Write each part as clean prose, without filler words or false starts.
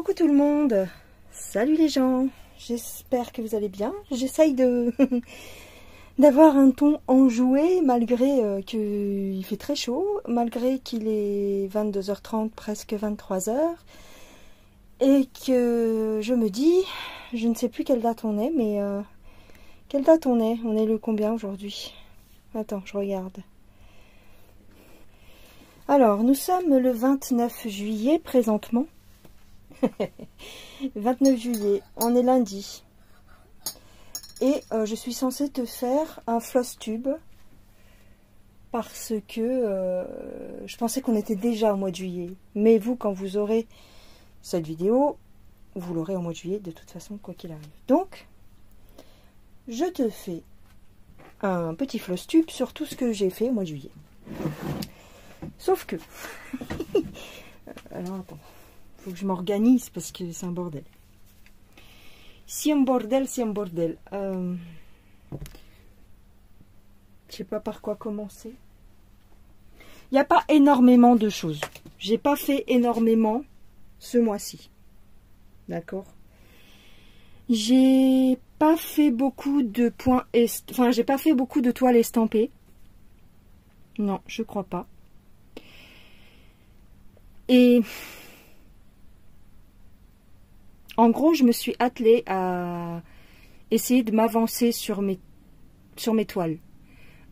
Coucou tout le monde, salut les gens, j'espère que vous allez bien. J'essaye de d'avoir un ton enjoué malgré qu'il fait très chaud, malgré qu'il est 22h30, presque 23h, et que je me dis, je ne sais plus quelle date on est, mais quelle date on est? On est le combien aujourd'hui? Attends, je regarde. Alors, nous sommes le 29 juillet présentement. 29 juillet, on est lundi. Et je suis censée te faire un floss tube. Parce que je pensais qu'on était déjà au mois de juillet. Mais vous, quand vous aurez cette vidéo, vous l'aurez au mois de juillet de toute façon, quoi qu'il arrive. Donc, je te fais un petit floss tube sur tout ce que j'ai fait au mois de juillet. Sauf que... alors attends, faut que je m'organise parce que c'est un bordel. C'est un bordel, c'est un bordel. Je sais pas par quoi commencer. Il n'y a pas énormément de choses. J'ai pas fait énormément ce mois-ci. D'accord. J'ai pas fait beaucoup de points... Enfin, j'ai pas fait beaucoup de toiles estampées. Non, je crois pas. Et en gros, je me suis attelée à essayer de m'avancer sur mes toiles.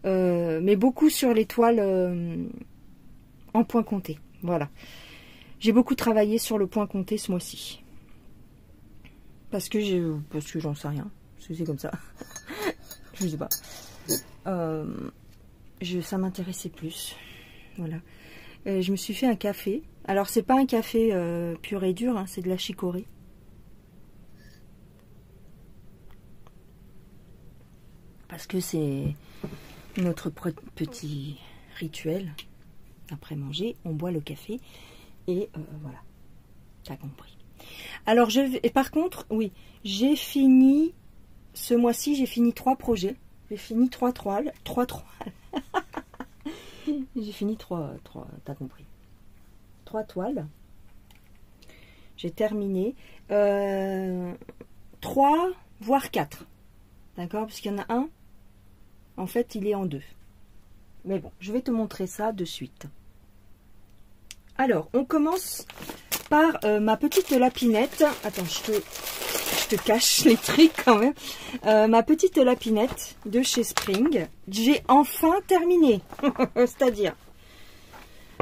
Mais beaucoup sur les toiles en point compté. Voilà. J'ai beaucoup travaillé sur le point compté ce mois-ci. Parce que j'en sais rien. Parce que c'est comme ça. Je sais pas. Ça m'intéressait plus. Voilà. Je me suis fait un café. Alors, c'est pas un café pur et dur, hein, c'est de la chicorée. Parce que c'est notre petit rituel. Après manger, on boit le café. Et voilà. T'as compris. Alors, et par contre, oui, j'ai fini, ce mois-ci, j'ai fini 3 projets. J'ai fini 3 toiles. 3 toiles. J'ai fini 3, t'as compris. 3 toiles. J'ai terminé. 3, voire 4. D'accord? Parce qu'il y en a un. En fait, il est en 2. Mais bon, je vais te montrer ça de suite. Alors, on commence par ma petite lapinette. Attends, je te cache les trucs quand même. Ma petite lapinette de chez Spring. J'ai enfin terminé. C'est-à-dire...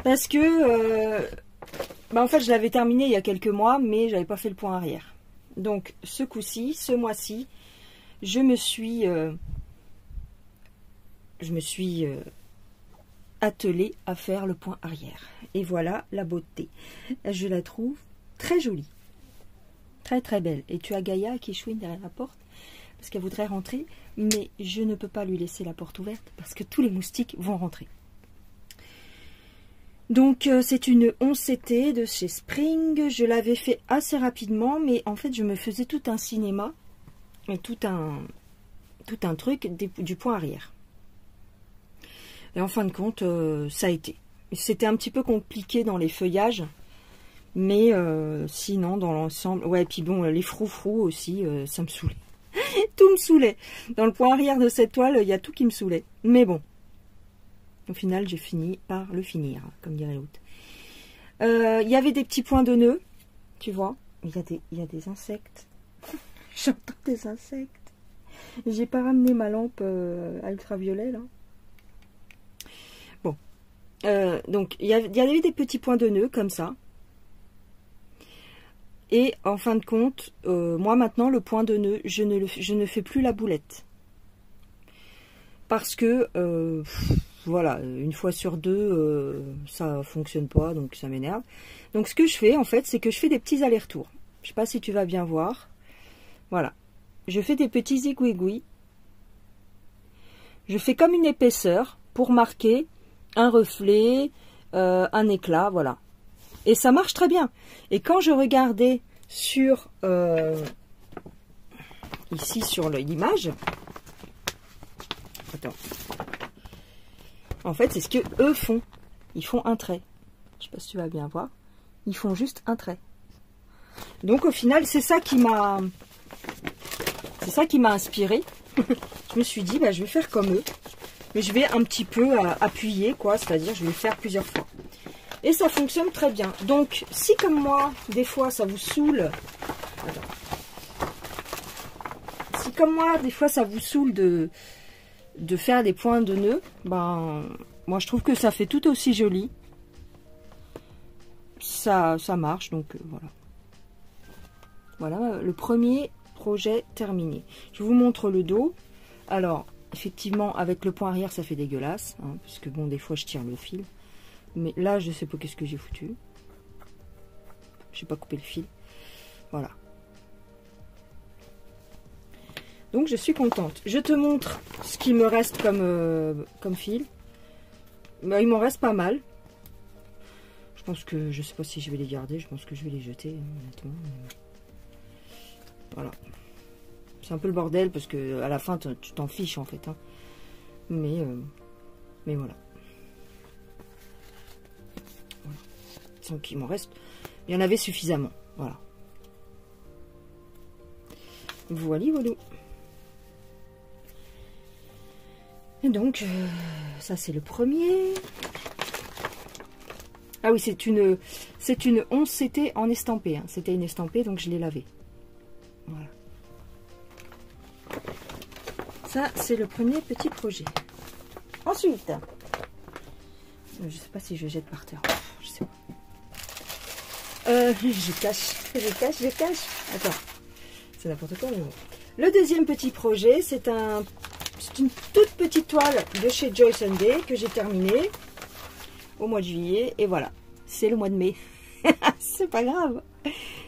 Parce que, en fait, je l'avais terminé il y a quelques mois, mais j'avais pas fait le point arrière. Donc, ce mois-ci, je me suis attelée à faire le point arrière. Et voilà la beauté. Je la trouve très jolie. Très, très belle. Et tu as Gaïa qui chouine derrière la porte, parce qu'elle voudrait rentrer, mais je ne peux pas lui laisser la porte ouverte, parce que tous les moustiques vont rentrer. Donc, c'est une 11CT de chez Spring. Je l'avais fait assez rapidement, mais en fait, je me faisais tout un cinéma et tout un truc du point arrière. Et en fin de compte, ça a été. C'était un petit peu compliqué dans les feuillages, mais sinon, dans l'ensemble... Ouais, et puis bon, les froufrous aussi, ça me saoulait. Tout me saoulait. Dans le point arrière de cette toile, il y a tout qui me saoulait. Mais bon. Au final, j'ai fini par le finir, comme dirait l'autre. Il y avait des petits points de nœuds, tu vois. Il y a des insectes. J'entends des insectes. J'ai pas ramené ma lampe à ultraviolet, là. Bon. Donc, il y avait des petits points de nœuds, comme ça. Et, en fin de compte, moi, maintenant, le point de nœud, je ne fais plus la boulette. Parce que... voilà, une fois sur 2, ça fonctionne pas, donc ça m'énerve. Donc ce que je fais, en fait, c'est que je fais des petits allers-retours. Je sais pas si tu vas bien voir. Voilà. Je fais des petits aiguilles. Je fais comme une épaisseur pour marquer un reflet, un éclat, voilà. Et ça marche très bien. Et quand je regardais sur... ici, sur l'image... Attends... En fait, c'est ce que eux font. Ils font un trait. Je sais pas si tu vas bien voir. Ils font juste un trait. Donc au final, c'est ça qui m'a inspiré. Je me suis dit, bah, je vais faire comme eux. Mais je vais un petit peu appuyer, quoi. C'est-à-dire, je vais le faire plusieurs fois. Et ça fonctionne très bien. Donc, si comme moi, des fois, ça vous saoule... Attends. Si comme moi, des fois, ça vous saoule de faire des points de nœud, ben, moi, je trouve que ça fait tout aussi joli. Ça marche, donc voilà. Voilà, le premier projet terminé. Je vous montre le dos. Alors, effectivement, avec le point arrière, ça fait dégueulasse. Hein, parce que bon, des fois, je tire le fil. Mais là, je sais pas qu'est-ce que j'ai foutu. J'ai pas coupé le fil. Voilà. Donc, je suis contente. Je te montre ce qui me reste comme fil. Bah, il m'en reste pas mal. Je pense que, je sais pas si je vais les garder. Je pense que je vais les jeter, honnêtement. Voilà. C'est un peu le bordel parce que à la fin, tu t'en fiches en fait. Hein. Mais voilà. Donc il m'en reste. Il y en avait suffisamment. Voilà. Voilà, voilà. Et donc, ça c'est le premier. Ah oui, c'est une 11CT en estampé. Hein. C'était une estampée, donc je l'ai lavée. Voilà. Ça, c'est le premier petit projet. Ensuite, je sais pas si je jette par terre. Je sais pas. Je cache. Attends, c'est n'importe quoi. Mais bon. Le deuxième petit projet, c'est une toute petite toile de chez Joy Sunday que j'ai terminée au mois de juillet. Et voilà, c'est le mois de mai. C'est pas grave.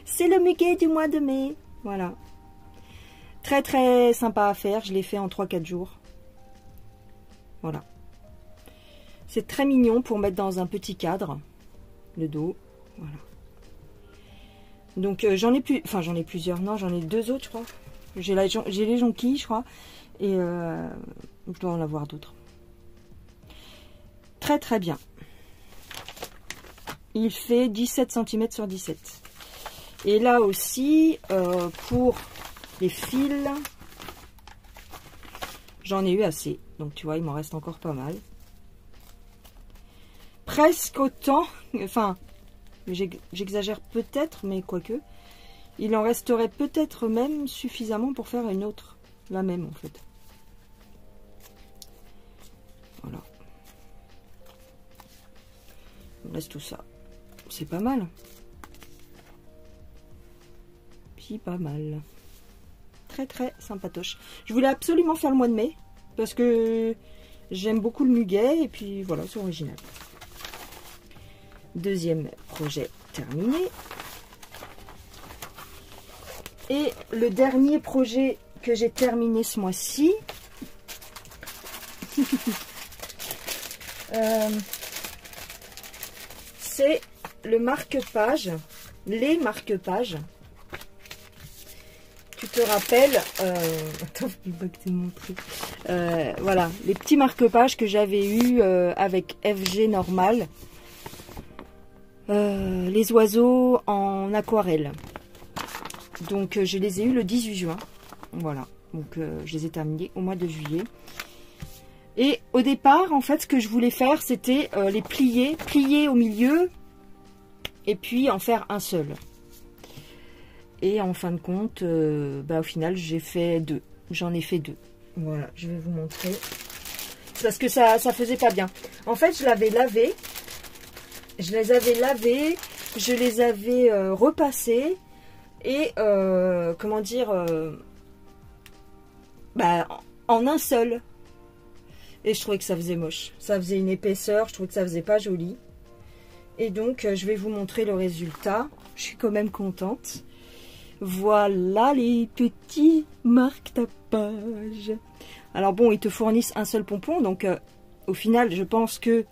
C'est le Mickey du mois de mai. Voilà. Très très sympa à faire. Je l'ai fait en 3-4 jours. Voilà. C'est très mignon pour mettre dans un petit cadre. Le dos. Voilà. Donc j'en ai plus. Enfin j'en ai plusieurs. Non, j'en ai 2 autres je crois. J'ai les jonquilles je crois. Et je dois en avoir d'autres. Très très bien. Il fait 17 cm sur 17. Et là aussi, pour les fils, j'en ai eu assez. Donc tu vois, il m'en reste encore pas mal. Presque autant, enfin, j'exagère peut-être, mais quoique, il en resterait peut-être même suffisamment pour faire une autre, la même en fait. Voilà. Il me reste tout ça. C'est pas mal. Puis pas mal. Très très sympatoche. Je voulais absolument faire le mois de mai parce que j'aime beaucoup le muguet et puis voilà, c'est original. Deuxième projet terminé. Et le dernier projet que j'ai terminé ce mois-ci, c'est le marque-page, les marque-pages. Tu te rappelles, attends, je vais pas que te montrer. Voilà, les petits marque-pages que j'avais eu avec FG normal. Les oiseaux en aquarelle. Donc je les ai eu le 18 juin. Voilà, donc je les ai terminés au mois de juillet. Et au départ, en fait, ce que je voulais faire, c'était les plier au milieu et puis en faire un seul. Et en fin de compte, au final, j'ai fait 2. J'en ai fait 2. Voilà, je vais vous montrer. Parce que ça faisait pas bien. En fait, je l'avais lavé. Je les avais lavés. Je les avais repassés. Et, comment dire, en un seul. Et je trouvais que ça faisait moche. Ça faisait une épaisseur. Je trouvais que ça faisait pas joli. Et donc, je vais vous montrer le résultat. Je suis quand même contente. Voilà les petits marque-pages. Alors bon, ils te fournissent un seul pompon. Donc, au final, je pense que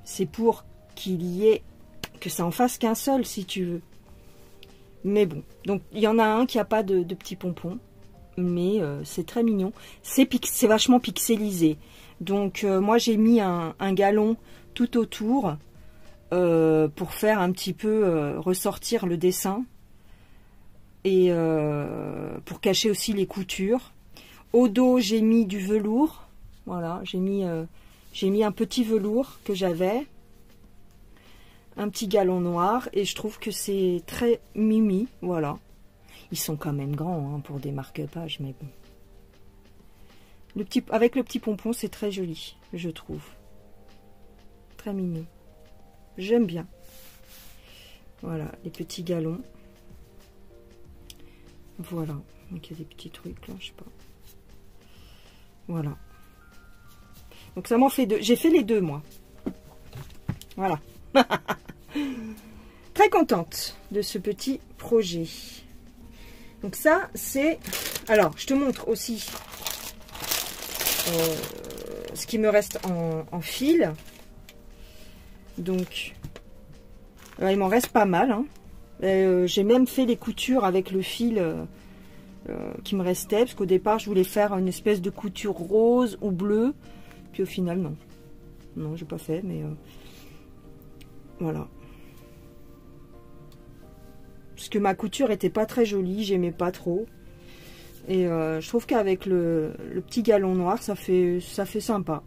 c'est pour qu'il y ait... que ça en fasse qu'un seul, si tu veux. Mais bon. Donc, il y en a un qui n'a pas de petits pompons. Mais c'est très mignon. C'est vachement pixelisé. Donc, moi, j'ai mis un galon tout autour pour faire un petit peu ressortir le dessin. Et pour cacher aussi les coutures. Au dos, j'ai mis du velours. Voilà, j'ai mis un petit velours que j'avais. Un petit galon noir. Et je trouve que c'est très mimi. Voilà. Ils sont quand même grands hein, pour des marque-pages, mais bon. Avec le petit pompon, c'est très joli, je trouve. Très mignon. J'aime bien. Voilà, les petits galons. Voilà. Donc il y a des petits trucs là, je sais pas. Voilà. Donc ça m'en fait deux. J'ai fait les deux, moi. Voilà. Très contente de ce petit projet. Donc ça, c'est... Alors, je te montre aussi ce qui me reste en fil. Donc, il m'en reste pas mal. Hein. J'ai même fait les coutures avec le fil qui me restait. Parce qu'au départ, je voulais faire une espèce de couture rose ou bleue. Puis au final, non. Non, j'ai pas fait, mais... voilà. Parce que ma couture était pas très jolie. J'aimais pas trop. Et je trouve qu'avec le petit galon noir, ça fait sympa.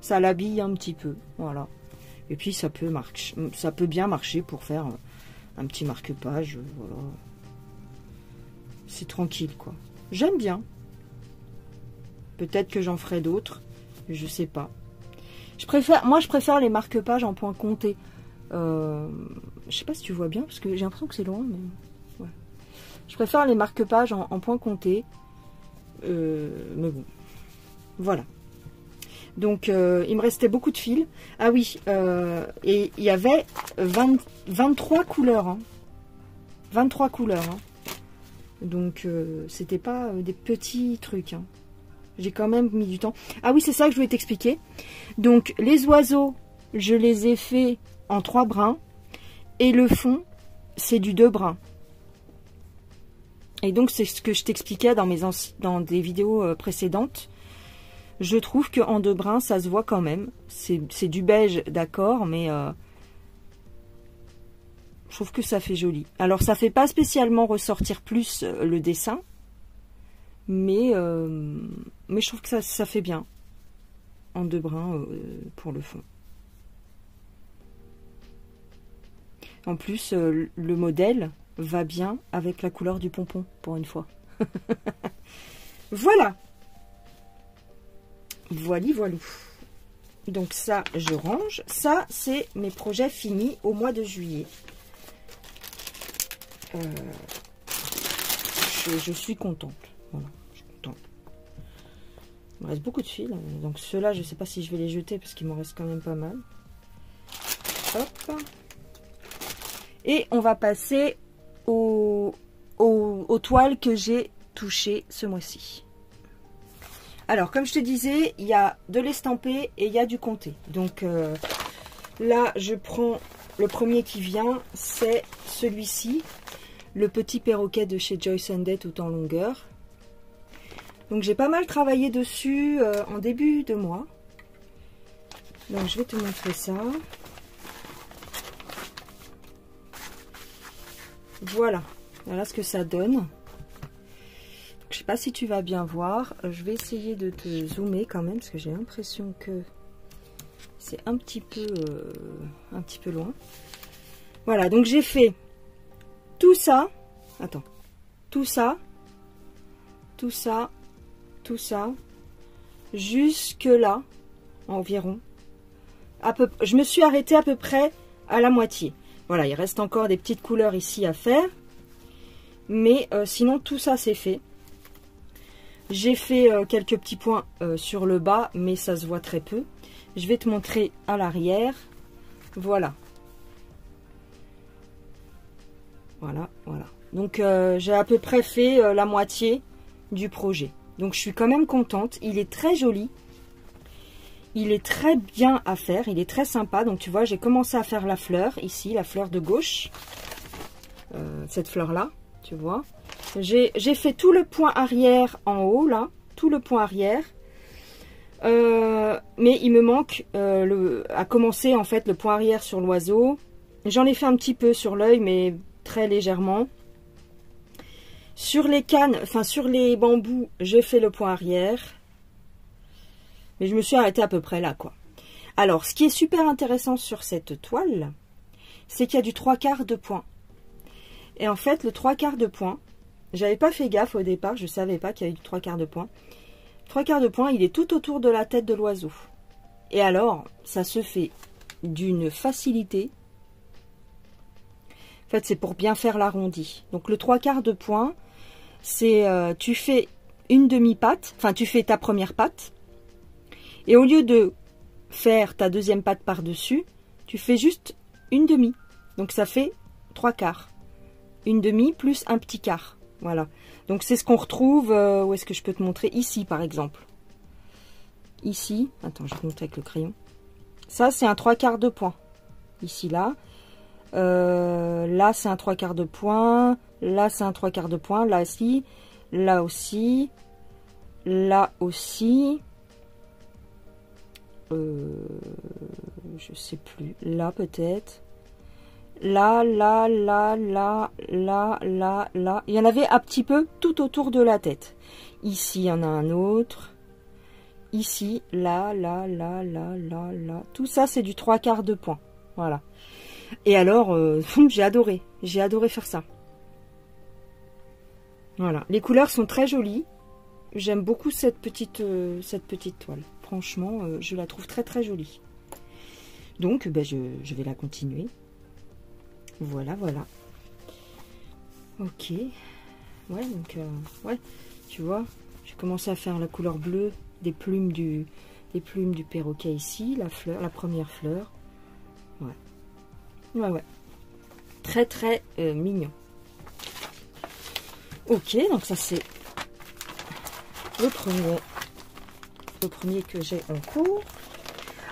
Ça l'habille un petit peu. Voilà. Et puis ça peut bien marcher pour faire un petit marque-page. Voilà. C'est tranquille quoi. J'aime bien. Peut-être que j'en ferai d'autres. Je sais pas. Moi je préfère les marque-pages en point compté. Je sais pas si tu vois bien parce que j'ai l'impression que c'est loin. Mais... ouais. Je préfère les marque-pages en point compté. Mais bon. Voilà. Donc, il me restait beaucoup de fils. Ah oui, et il y avait 23 couleurs. Hein. 23 couleurs. Hein. Donc, c'était pas des petits trucs. Hein. J'ai quand même mis du temps. Ah oui, c'est ça que je voulais t'expliquer. Donc, les oiseaux, je les ai faits en 3 brins. Et le fond, c'est du 2 brins. Et donc, c'est ce que je t'expliquais dans des vidéos précédentes. Je trouve qu'en 2 brins, ça se voit quand même. C'est du beige, d'accord, mais je trouve que ça fait joli. Alors, ça fait pas spécialement ressortir plus le dessin, mais je trouve que ça fait bien en 2 brins pour le fond. En plus, le modèle va bien avec la couleur du pompon, pour une fois. Voilà. Voilà. Donc ça, je range. Ça, c'est mes projets finis au mois de juillet. Je suis contente. Voilà, je suis contente. Il me reste beaucoup de fils. Donc ceux-là, je ne sais pas si je vais les jeter parce qu'il m'en reste quand même pas mal. Hop. Et on va passer aux toiles que j'ai touchées ce mois-ci. Alors, comme je te disais, il y a de l'estampé et il y a du comté. Donc là, je prends le premier qui vient, c'est celui-ci, le petit perroquet de chez Joyce & Day tout en longueur. Donc j'ai pas mal travaillé dessus en début de mois. Donc je vais te montrer ça. Voilà ce que ça donne. Je sais pas si tu vas bien voir. Je vais essayer de te zoomer quand même parce que j'ai l'impression que c'est un petit peu loin. Voilà, donc j'ai fait tout ça. Attends, tout ça, jusque là environ. Je me suis arrêtée à peu près à la moitié. Voilà, il reste encore des petites couleurs ici à faire, mais sinon tout ça c'est fait. J'ai fait quelques petits points sur le bas, mais ça se voit très peu. Je vais te montrer à l'arrière. Voilà. Voilà. Donc, j'ai à peu près fait la moitié du projet. Donc, je suis quand même contente. Il est très joli. Il est très bien à faire. Il est très sympa. Donc, tu vois, j'ai commencé à faire la fleur ici, la fleur de gauche. Cette fleur-là, tu vois. J'ai fait tout le point arrière en haut, là. Tout le point arrière. Mais il me manque à commencer, en fait, le point arrière sur l'oiseau. J'en ai fait un petit peu sur l'œil, mais très légèrement. Sur les cannes, enfin sur les bambous, j'ai fait le point arrière. Mais je me suis arrêtée à peu près là, quoi. Alors, ce qui est super intéressant sur cette toile, c'est qu'il y a du 3/4 de point. Et en fait, le 3/4 de point, j'avais pas fait gaffe au départ, je savais pas qu'il y avait du 3/4 de point. 3/4 de point, il est tout autour de la tête de l'oiseau. Et alors, ça se fait d'une facilité. En fait, c'est pour bien faire l'arrondi. Donc, le 3/4 de point, c'est tu fais une demi-patte, enfin, tu fais ta première patte. Et au lieu de faire ta deuxième patte par-dessus, tu fais juste une demi. Donc, ça fait 3/4. Une demi plus un petit quart. Voilà. Donc, c'est ce qu'on retrouve. Où est-ce que je peux te montrer? Ici, par exemple. Ici. Attends, je vais te montrer avec le crayon. Ça, c'est un 3/4 de point. Ici, là. Là, c'est un 3/4 de point. Là, c'est un 3/4 de point. Là aussi. Là aussi. Là aussi. Je sais plus. Là, peut-être. Là, là, là, là, là, là, là. Il y en avait un petit peu tout autour de la tête. Ici, il y en a un autre. Ici, là, là, là, là, là, là. Tout ça, c'est du 3/4 de point. Voilà. Et alors, j'ai adoré. J'ai adoré faire ça. Voilà. Les couleurs sont très jolies. J'aime beaucoup cette petite toile. Franchement, je la trouve très, très jolie. Donc, ben, je vais la continuer. Voilà, voilà. Ok. Ouais, donc, ouais, tu vois, j'ai commencé à faire la couleur bleue des plumes du perroquet ici, la fleur, la première fleur. Ouais. Ouais, ouais. Très, très mignon. Ok, donc ça, c'est le premier que j'ai en cours.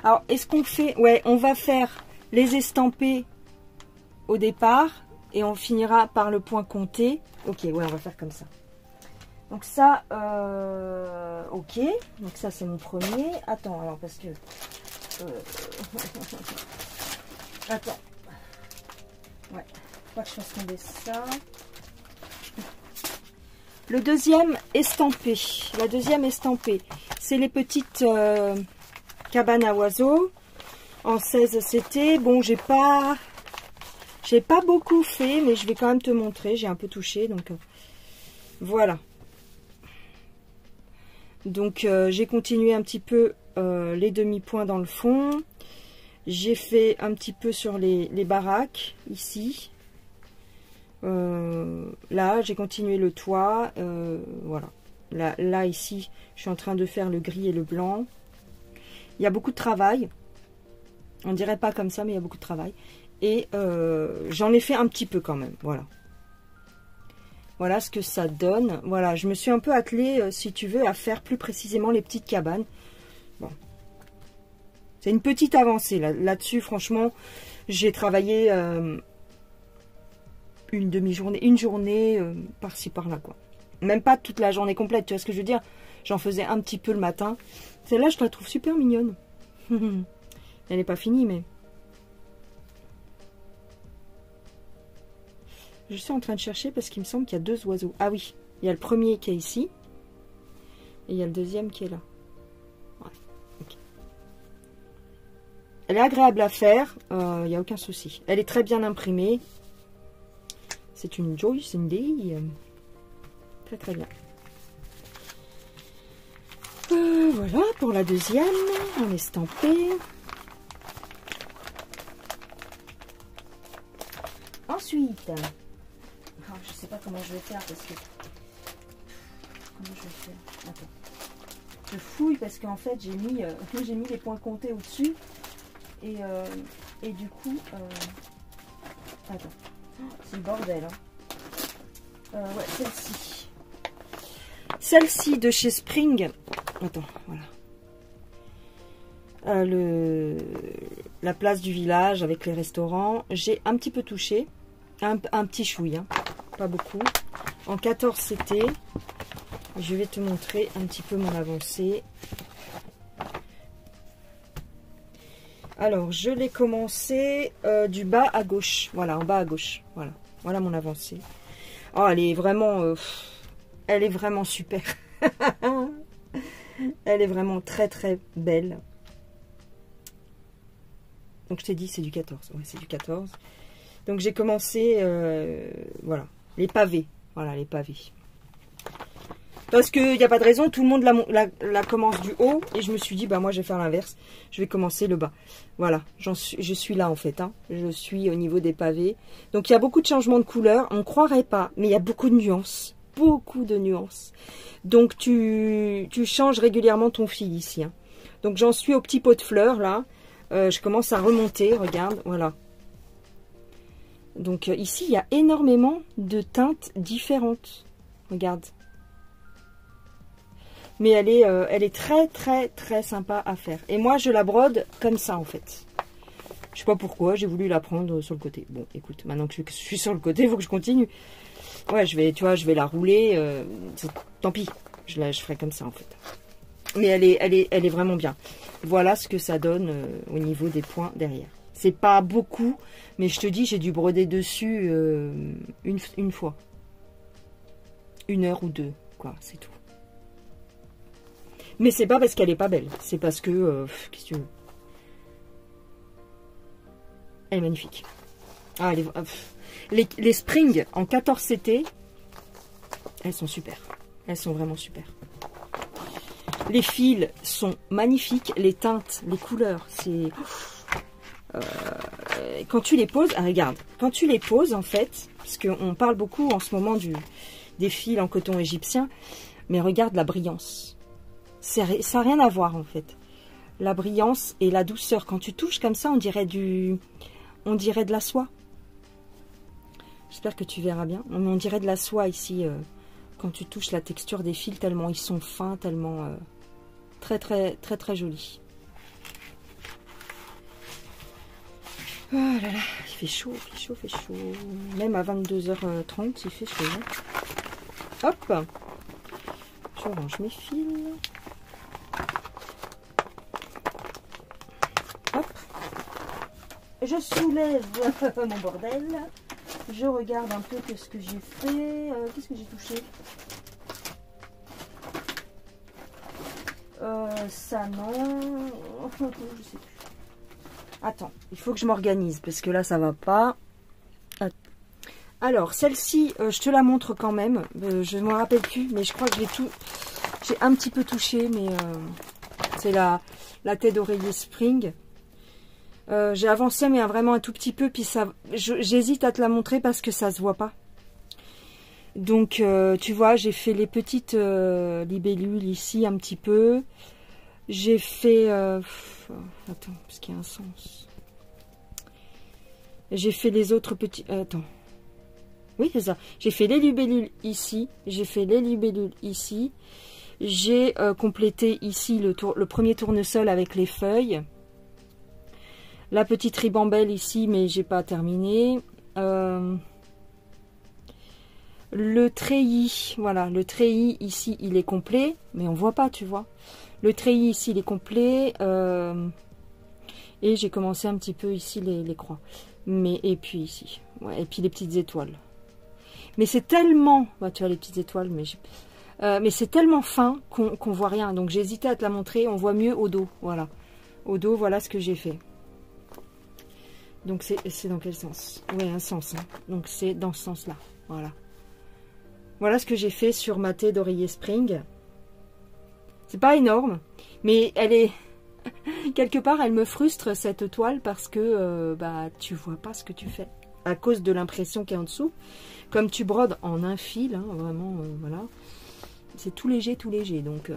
Alors, est-ce qu'on fait... Ouais, on va faire les estampés au départ et on finira par le point compté. Ok, ouais, on va faire comme ça. Donc ça, ok. Donc ça, c'est mon premier. Attends, alors, parce que... Attends. Ouais, faut pas que je fasse tomber ça. Le deuxième estampé. La deuxième estampée, c'est les petites cabanes à oiseaux. En 16 CT. Bon, j'ai pas beaucoup fait, mais je vais quand même te montrer. J'ai un peu touché, donc voilà. Donc j'ai continué un petit peu les demi-points dans le fond. J'ai fait un petit peu sur les baraques, ici. Là, j'ai continué le toit. Voilà. Là, ici, je suis en train de faire le gris et le blanc. Il y a beaucoup de travail. On dirait pas comme ça, mais il y a beaucoup de travail. Et j'en ai fait un petit peu quand même. Voilà. Voilà ce que ça donne. Voilà, je me suis un peu attelée, si tu veux, à faire plus précisément les petites cabanes. Bon. C'est une petite avancée là-dessus. Franchement, j'ai travaillé une demi-journée, une journée par-ci, par-là, quoi. Même pas toute la journée complète, tu vois ce que je veux dire? J'en faisais un petit peu le matin. Celle-là, je la trouve super mignonne. Elle n'est pas finie, mais... Je suis en train de chercher parce qu'il me semble qu'il y a deux oiseaux. Ah oui, il y a le premier qui est ici. Et il y a le deuxième qui est là. Ouais, okay. Elle est agréable à faire, il n'y a aucun souci. Elle est très bien imprimée. C'est une Joyce Cindy. Très très bien. Voilà pour la deuxième, en estampé. Ensuite, oh, je sais pas comment je vais faire parce que... Comment je vais faire? Attends. Je fouille parce qu'en fait j'ai mis les points comptés au-dessus. Et du coup... Attends. Oh, c'est le bordel. Hein. Ouais, celle-ci. Celle-ci de chez Spring. Attends, voilà. La place du village avec les restaurants. J'ai un petit peu touché. Un petit chouille, hein. Pas beaucoup. En 14 CT. Je vais te montrer un petit peu mon avancée. Alors, je l'ai commencé du bas à gauche. Voilà, en bas à gauche. Voilà, voilà mon avancée. Oh, elle est vraiment super. Elle est vraiment très très belle. Donc je t'ai dit c'est du 14. Ouais, c'est du 14. Donc j'ai commencé, voilà, les pavés. Voilà, les pavés. Parce qu'il n'y a pas de raison, tout le monde la commence du haut. Et je me suis dit, bah moi je vais faire l'inverse. Je vais commencer le bas. Voilà, je suis là en fait. Hein. Je suis au niveau des pavés. Donc il y a beaucoup de changements de couleur. On ne croirait pas, mais il y a beaucoup de nuances. Beaucoup de nuances. Donc tu changes régulièrement ton fil ici. Hein. Donc j'en suis au petit pot de fleurs là. Je commence à remonter, regarde, voilà. Donc ici, il y a énormément de teintes différentes. Regarde. Mais elle est très, très, très sympa à faire. Et moi, je la brode comme ça, en fait. Je sais pas pourquoi, j'ai voulu la prendre sur le côté. Bon, écoute, maintenant que je suis sur le côté, il faut que je continue. Ouais, tu vois, je vais la rouler. Tant pis, je ferai comme ça, en fait. Mais elle est vraiment bien. Voilà ce que ça donne au niveau des points derrière. C'est pas beaucoup, mais je te dis, j'ai dû broder dessus une fois. 1 heure ou 2, quoi, c'est tout. Mais c'est pas parce qu'elle est pas belle, c'est parce que... qu'est-ce que tu veux? Elle est magnifique. Ah, les Spring en 14 CT, elles sont super. Elles sont vraiment super. Les fils sont magnifiques, les teintes, les couleurs, c'est... quand tu les poses, ah, regarde, quand tu les poses en fait, parce qu'on parle beaucoup en ce moment des fils en coton égyptien, mais regarde la brillance. Ça n'a rien à voir en fait. La brillance et la douceur, quand tu touches comme ça, on dirait de la soie. J'espère que tu verras bien. On dirait de la soie ici, quand tu touches la texture des fils, tellement ils sont fins, tellement... très très très très joli. Oh là là, il fait chaud, il fait chaud, il fait chaud. Même à 22h30, il fait chaud. Hein. Hop, je range mes fils. Hop, je soulève mon bordel. Je regarde un peu ce que j'ai fait. Qu'est-ce que j'ai touché? Ça non. Je sais plus. Attends, il faut que je m'organise parce que là ça va pas. Alors celle-ci, je te la montre quand même. Je ne me rappelle plus, mais je crois que j'ai un petit peu touché, mais c'est la tête d'oreiller Spring. J'ai avancé, mais vraiment un tout petit peu, puis ça, j'hésite à te la montrer parce que ça se voit pas. Donc tu vois, j'ai fait les petites libellules ici un petit peu. J'ai fait... attends, parce qu'il y a un sens. J'ai fait les autres petits... attends. Oui, c'est ça. J'ai fait les libellules ici. J'ai fait les libellules ici. J'ai complété ici le premier tournesol avec les feuilles. La petite ribambelle ici, mais j'ai pas terminé. Le treillis, voilà, le treillis ici, il est complet. Mais on voit pas, tu vois. Le treillis ici, il est complet. Et j'ai commencé un petit peu ici les croix. Et puis ici. Ouais, et puis les petites étoiles. Mais c'est tellement... Bah, tu vois les petites étoiles, mais c'est tellement fin qu'on voit rien. Donc j'ai hésité à te la montrer. On voit mieux au dos. Voilà. Au dos, voilà ce que j'ai fait. Donc c'est dans quel sens? Oui, un sens. Hein. Donc c'est dans ce sens-là. Voilà. Voilà ce que j'ai fait sur ma tête d'oreiller Spring. C'est pas énorme, mais elle est... Quelque part, elle me frustre cette toile parce que bah tu vois pas ce que tu fais. À cause de l'impression qui est en dessous. Comme tu brodes en un fil, hein, vraiment, voilà. C'est tout léger, donc...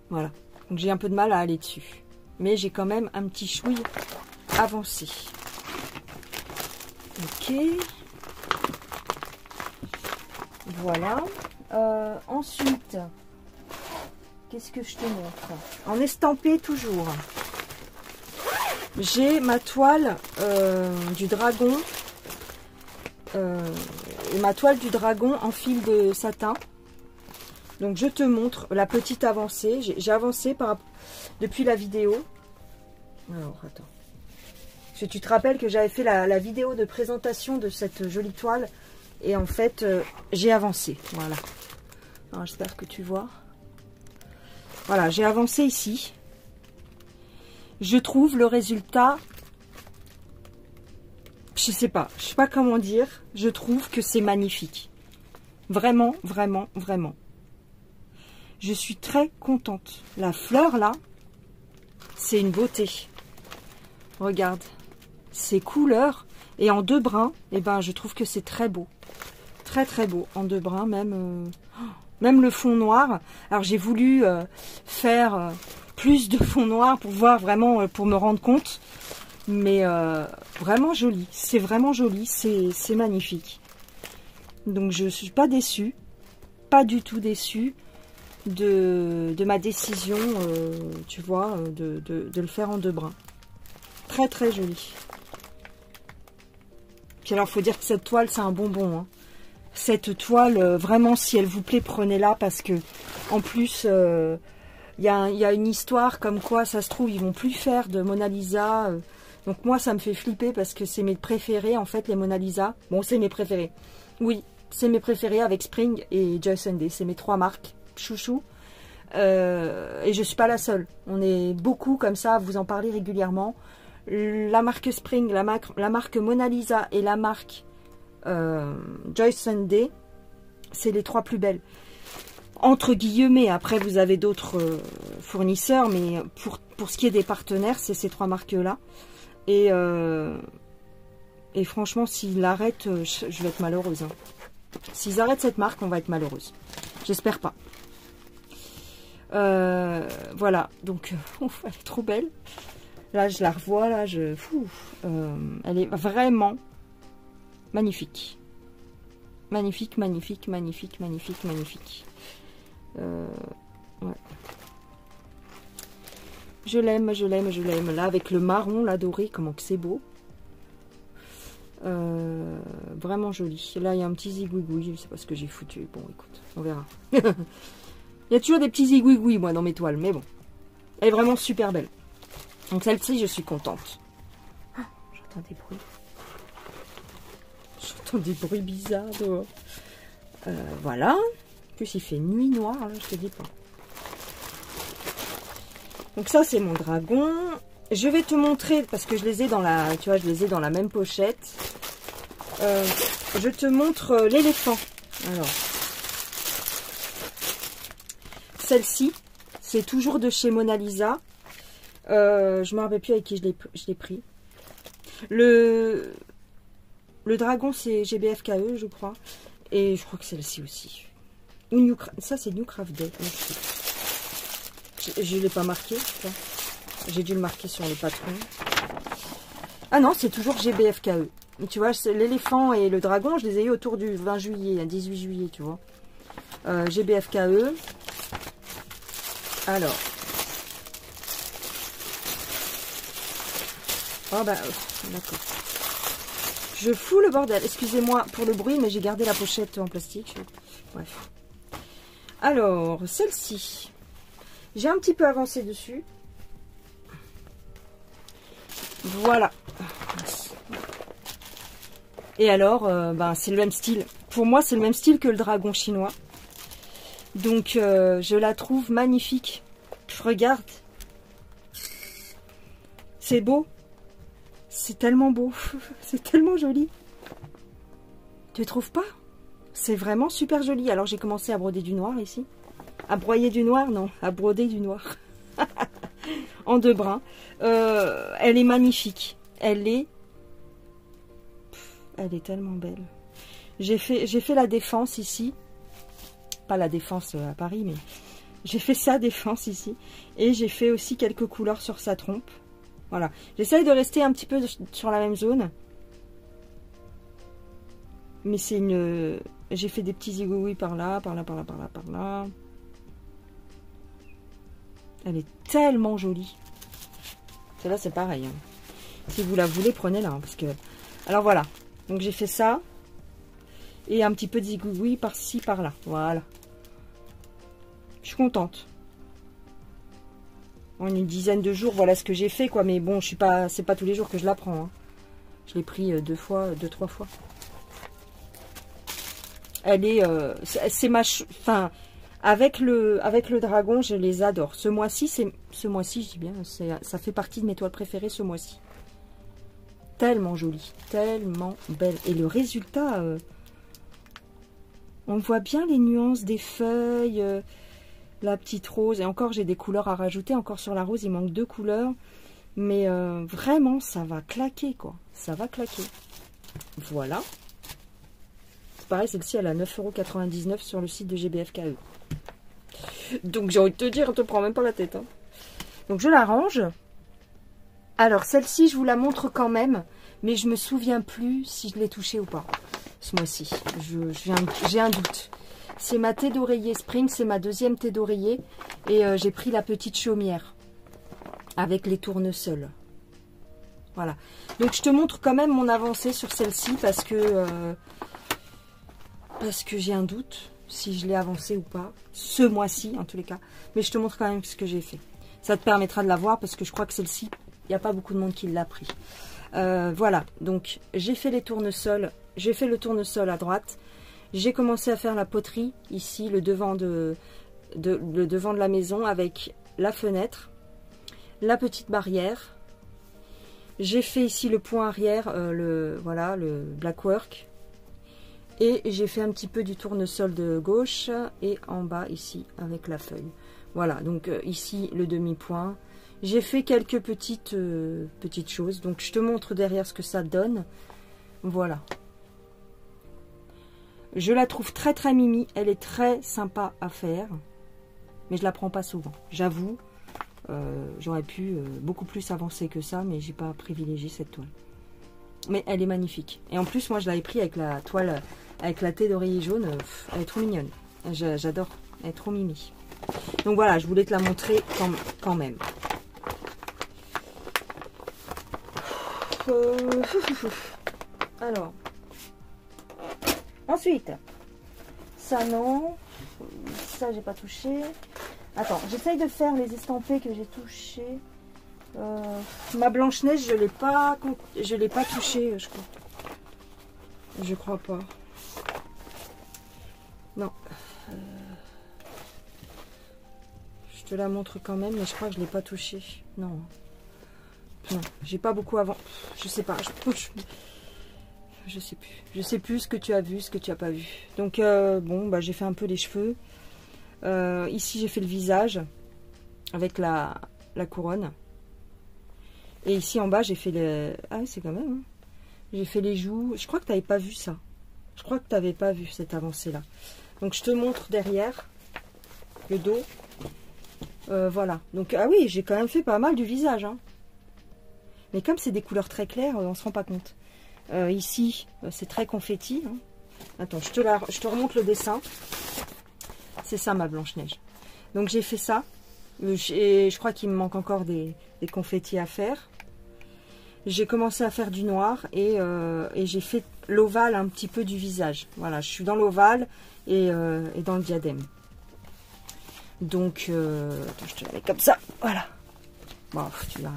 voilà. Donc j'ai un peu de mal à aller dessus. Mais j'ai quand même un petit chouille avancé. Ok. Voilà. Ensuite, qu'est-ce que je te montre? En estampé toujours. J'ai ma toile du dragon. Ma toile du dragon en fil de satin. Donc je te montre la petite avancée. J'ai avancé depuis la vidéo. Alors attends. Parce que tu te rappelles que j'avais fait la vidéo de présentation de cette jolie toile. Et en fait, j'ai avancé. Voilà. J'espère que tu vois. Voilà, j'ai avancé ici. Je trouve le résultat... Je sais pas comment dire. Je trouve que c'est magnifique. Vraiment, vraiment, vraiment. Je suis très contente. La fleur, là, c'est une beauté. Regarde. Ces couleurs. Et en 2 brins, eh ben, je trouve que c'est très beau. Très, très beau. En 2 brins, même... Même le fond noir. Alors, j'ai voulu faire plus de fond noir pour voir vraiment, pour me rendre compte. Mais vraiment joli. C'est vraiment joli. C'est magnifique. Donc, je ne suis pas déçue. Pas du tout déçue de ma décision, tu vois, de le faire en 2 brins. Très, très joli. Puis alors, il faut dire que cette toile, c'est un bonbon, hein. Cette toile, vraiment, si elle vous plaît, prenez-la parce que, en plus, y a une histoire comme quoi, ça se trouve, ils vont plus faire de Mona Lisa. Donc moi, ça me fait flipper parce que c'est mes préférés, en fait, les Mona Lisa. Bon, c'est mes préférés. Oui, c'est mes préférés avec Spring et Joyce & Day. C'est mes 3 marques chouchou. Et je suis pas la seule. On est beaucoup comme ça à vous en parler régulièrement. La marque Spring, la marque Mona Lisa et la marque Joyce & Day, c'est les 3 plus belles. Entre guillemets, après vous avez d'autres fournisseurs, mais pour ce qui est des partenaires, c'est ces 3 marques-là. Et franchement, s'ils l'arrêtent, je vais être malheureuse. Hein. S'ils arrêtent cette marque, on va être malheureuse. J'espère pas. Voilà, donc elle est trop belle. Là, je la revois, là, elle est vraiment magnifique. Magnifique, magnifique, magnifique, magnifique, magnifique. Ouais. Je l'aime, je l'aime, je l'aime. Là, avec le marron, là, doré, comment que c'est beau. Vraiment joli. Là, il y a un petit zigouigoui. Je sais pas ce que j'ai foutu. Bon, écoute, on verra. Il y a toujours des petits zigouigouis, moi, dans mes toiles. Mais bon, elle est vraiment super belle. Donc, celle-ci, je suis contente. Ah, j'entends des bruits. J'entends des bruits bizarres dehors. Voilà. En plus, il fait nuit noire, là, je te dis pas. Donc ça, c'est mon dragon. Je vais te montrer, parce que je les ai dans la, tu vois, je les ai dans la même pochette. Je te montre l'éléphant. Alors, celle-ci, c'est toujours de chez Mona Lisa. Je me rappelle plus avec qui je l'ai pris. Le dragon, c'est GBFKE, je crois. Et je crois que celle-ci aussi. Ça, c'est New Craft Day. Je ne l'ai pas marqué. J'ai dû le marquer sur le patron. Ah non, c'est toujours GBFKE. Et tu vois, l'éléphant et le dragon, je les ai eu autour du 20 juillet, 18 juillet, tu vois. GBFKE. Alors. Oh bah, d'accord. Je fous le bordel. Excusez-moi pour le bruit, mais j'ai gardé la pochette en plastique. Bref. Alors, celle-ci. J'ai un petit peu avancé dessus. Voilà. Et alors, ben, c'est le même style. Pour moi, c'est le même style que le dragon chinois. Donc, je la trouve magnifique. Regarde. C'est beau. C'est tellement beau. C'est tellement joli. Tu trouves pas? C'est vraiment super joli. Alors, j'ai commencé à broder du noir ici. À broyer du noir? Non, à broder du noir. En 2 brins. Elle est magnifique. Elle est tellement belle. J'ai fait la défense ici. Pas la défense à Paris, mais j'ai fait sa défense ici. Et j'ai fait aussi quelques couleurs sur sa trompe. Voilà. J'essaye de rester un petit peu sur la même zone. Mais c'est une... J'ai fait des petits zigouis par là, par là, par là, par là, par là. Elle est tellement jolie. Celle-là, c'est pareil. Hein. Si vous la voulez, prenez-la. Hein, parce que... Alors, voilà. Donc, j'ai fait ça. Et un petit peu de zigouis par-ci, par-là. Voilà. Je suis contente. En une dizaine de jours, voilà ce que j'ai fait, quoi. Mais bon, je suis pas... c'est pas tous les jours que je la prends. Hein. Je l'ai pris 2 fois, 2-3 fois. Elle est... c'est ma... Enfin, avec le dragon, je les adore. Ce mois-ci, je dis bien, ça fait partie de mes toiles préférées ce mois-ci. Tellement jolie, tellement belle. Et le résultat, on voit bien les nuances des feuilles, la petite rose. Et encore, j'ai des couleurs à rajouter. Encore sur la rose, il manque 2 couleurs. Mais vraiment, ça va claquer, quoi. Ça va claquer. Voilà. C'est pareil, celle-ci, elle a 9,99 € sur le site de GBFKE. Donc, j'ai envie de te dire, on te prend même pas la tête. Hein. Donc, je la range. Alors, celle-ci, je vous la montre quand même. Mais je me souviens plus si je l'ai touchée ou pas. Ce mois-ci. J'ai un doute. C'est ma thé d'oreiller Spring. C'est ma deuxième thé d'oreiller. Et j'ai pris la petite chaumière. Avec les tournesols. Voilà. Donc, je te montre quand même mon avancée sur celle-ci. Parce que j'ai un doute si je l'ai avancée ou pas. Ce mois-ci, en tous les cas. Mais je te montre quand même ce que j'ai fait. Ça te permettra de la voir parce que je crois que celle-ci, il n'y a pas beaucoup de monde qui l'a pris. Voilà. Donc, j'ai fait les tournesols. J'ai fait le tournesol à droite. J'ai commencé à faire la poterie. Ici, le devant de la maison avec la fenêtre. La petite barrière. J'ai fait ici le point arrière. Voilà, le blackwork. Et j'ai fait un petit peu du tournesol de gauche et en bas ici avec la feuille. Voilà, donc ici le demi-point. J'ai fait quelques petites choses. Donc je te montre derrière ce que ça donne. Voilà. Je la trouve très très mimi. Elle est très sympa à faire. Mais je la prends pas souvent. J'avoue, j'aurais pu beaucoup plus avancer que ça. Mais j'ai pas privilégié cette toile. Mais elle est magnifique. Et en plus, moi je l'avais pris avec la toile... Avec la thé d'oreiller jaune, elle est trop mignonne. J'adore, elle est trop mimi. Donc voilà, je voulais te la montrer quand même. Alors, ensuite, ça non, ça j'ai pas touché. Attends, j'essaye de faire les estampés que j'ai touchés. Ma Blanche-Neige, je l'ai pas touchée, je crois. Je crois pas. Non. Je te la montre quand même, mais je crois que je ne l'ai pas touchée. Non. Non, j'ai pas beaucoup avant. Je sais pas. Je sais plus. Je sais plus ce que tu as vu, ce que tu as pas vu. Donc, bon, bah, j'ai fait un peu les cheveux. Ici, j'ai fait le visage avec la couronne. Et ici, en bas, j'ai fait le... Ah oui, c'est quand même. Hein. J'ai fait les joues. Je crois que tu n'avais pas vu ça. Je crois que tu n'avais pas vu cette avancée-là. Donc, je te montre derrière le dos. Voilà. Donc, ah oui, j'ai quand même fait pas mal du visage. Hein. Mais comme c'est des couleurs très claires, on ne se rend pas compte. Ici, c'est très confetti. Hein. Attends, je te remonte le dessin. C'est ça, ma Blanche-Neige. Donc, j'ai fait ça. Je crois qu'il me manque encore des confettis à faire. J'ai commencé à faire du noir et j'ai fait l'ovale un petit peu du visage. Voilà, je suis dans l'ovale et dans le diadème. Donc, attends, je te la mets comme ça. Voilà. Bon, tu verras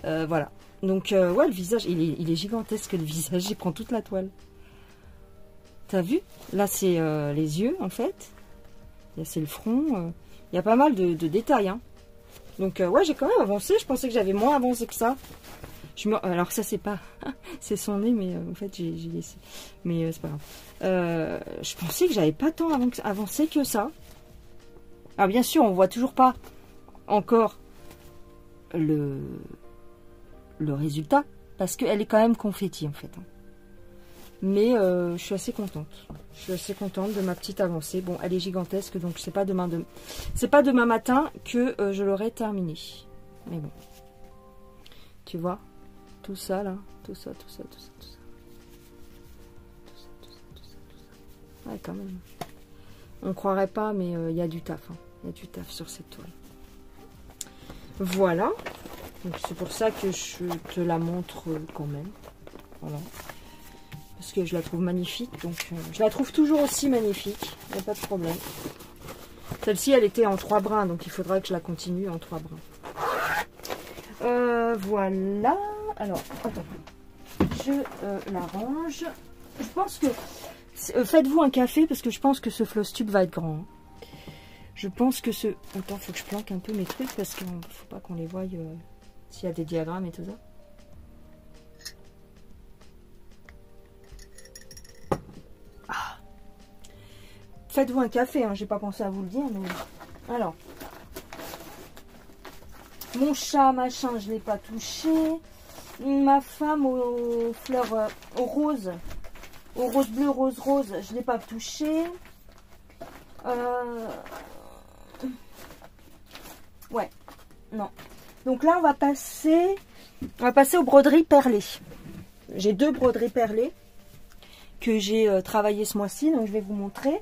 rien. Voilà. Donc, ouais, le visage, il est gigantesque, le visage. J'y prends toute la toile. T'as vu? Là, c'est les yeux, en fait. C'est le front. Il y a pas mal de détails. Hein. Donc, ouais, j'ai quand même avancé. Je pensais que j'avais moins avancé que ça. Alors, ça, c'est pas... c'est son nez, mais en fait, j'ai laissé. Mais c'est pas grave. Je pensais que j'avais pas tant avancé que ça. Alors, bien sûr, on voit toujours pas encore le résultat. Parce qu'elle est quand même confetti, en fait. Hein. Mais je suis assez contente. Je suis assez contente de ma petite avancée. Bon, elle est gigantesque, donc c'est pas demain matin que je l'aurai terminée. Mais bon. Tu vois, tout ça là, tout ça. Ouais, quand même. On croirait pas, mais il y a du taf. Hein. Il y a du taf sur cette toile. Voilà. Donc c'est pour ça que je te la montre quand même. Voilà. Parce que je la trouve magnifique. Donc je la trouve toujours aussi magnifique. Il n'y a pas de problème. Celle-ci, elle était en 3 brins. Donc il faudra que je la continue en 3 brins. Voilà. Alors, attends. Je la range. Je pense que Faites-vous un café parce que je pense que ce floss tube va être grand. Hein. Je pense que ce... Attends, faut que je planque un peu mes trucs parce qu'il ne faut pas qu'on les voie s'il y a des diagrammes et tout ça. Ah. Faites-vous un café, hein, j'ai pas pensé à vous le dire. Mais... Alors, mon chat, machin, je l'ai pas touché. Ma femme aux fleurs, aux roses bleu, rose, je l'ai pas touché. Ouais, non. Donc là, on va passer aux broderies perlées. J'ai 2 broderies perlées que j'ai travaillées ce mois-ci, donc je vais vous montrer.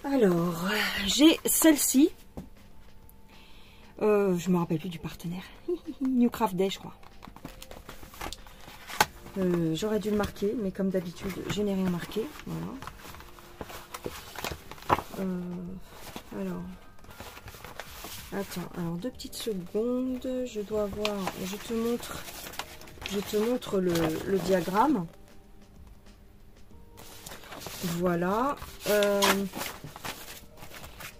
Alors, j'ai celle-ci. Je me rappelle plus du partenaire. New Craft Day, je crois. J'aurais dû le marquer, mais comme d'habitude, je n'ai rien marqué. Voilà. Alors, attends, alors 2 petites secondes. Je dois voir. Je te montre le diagramme. Voilà.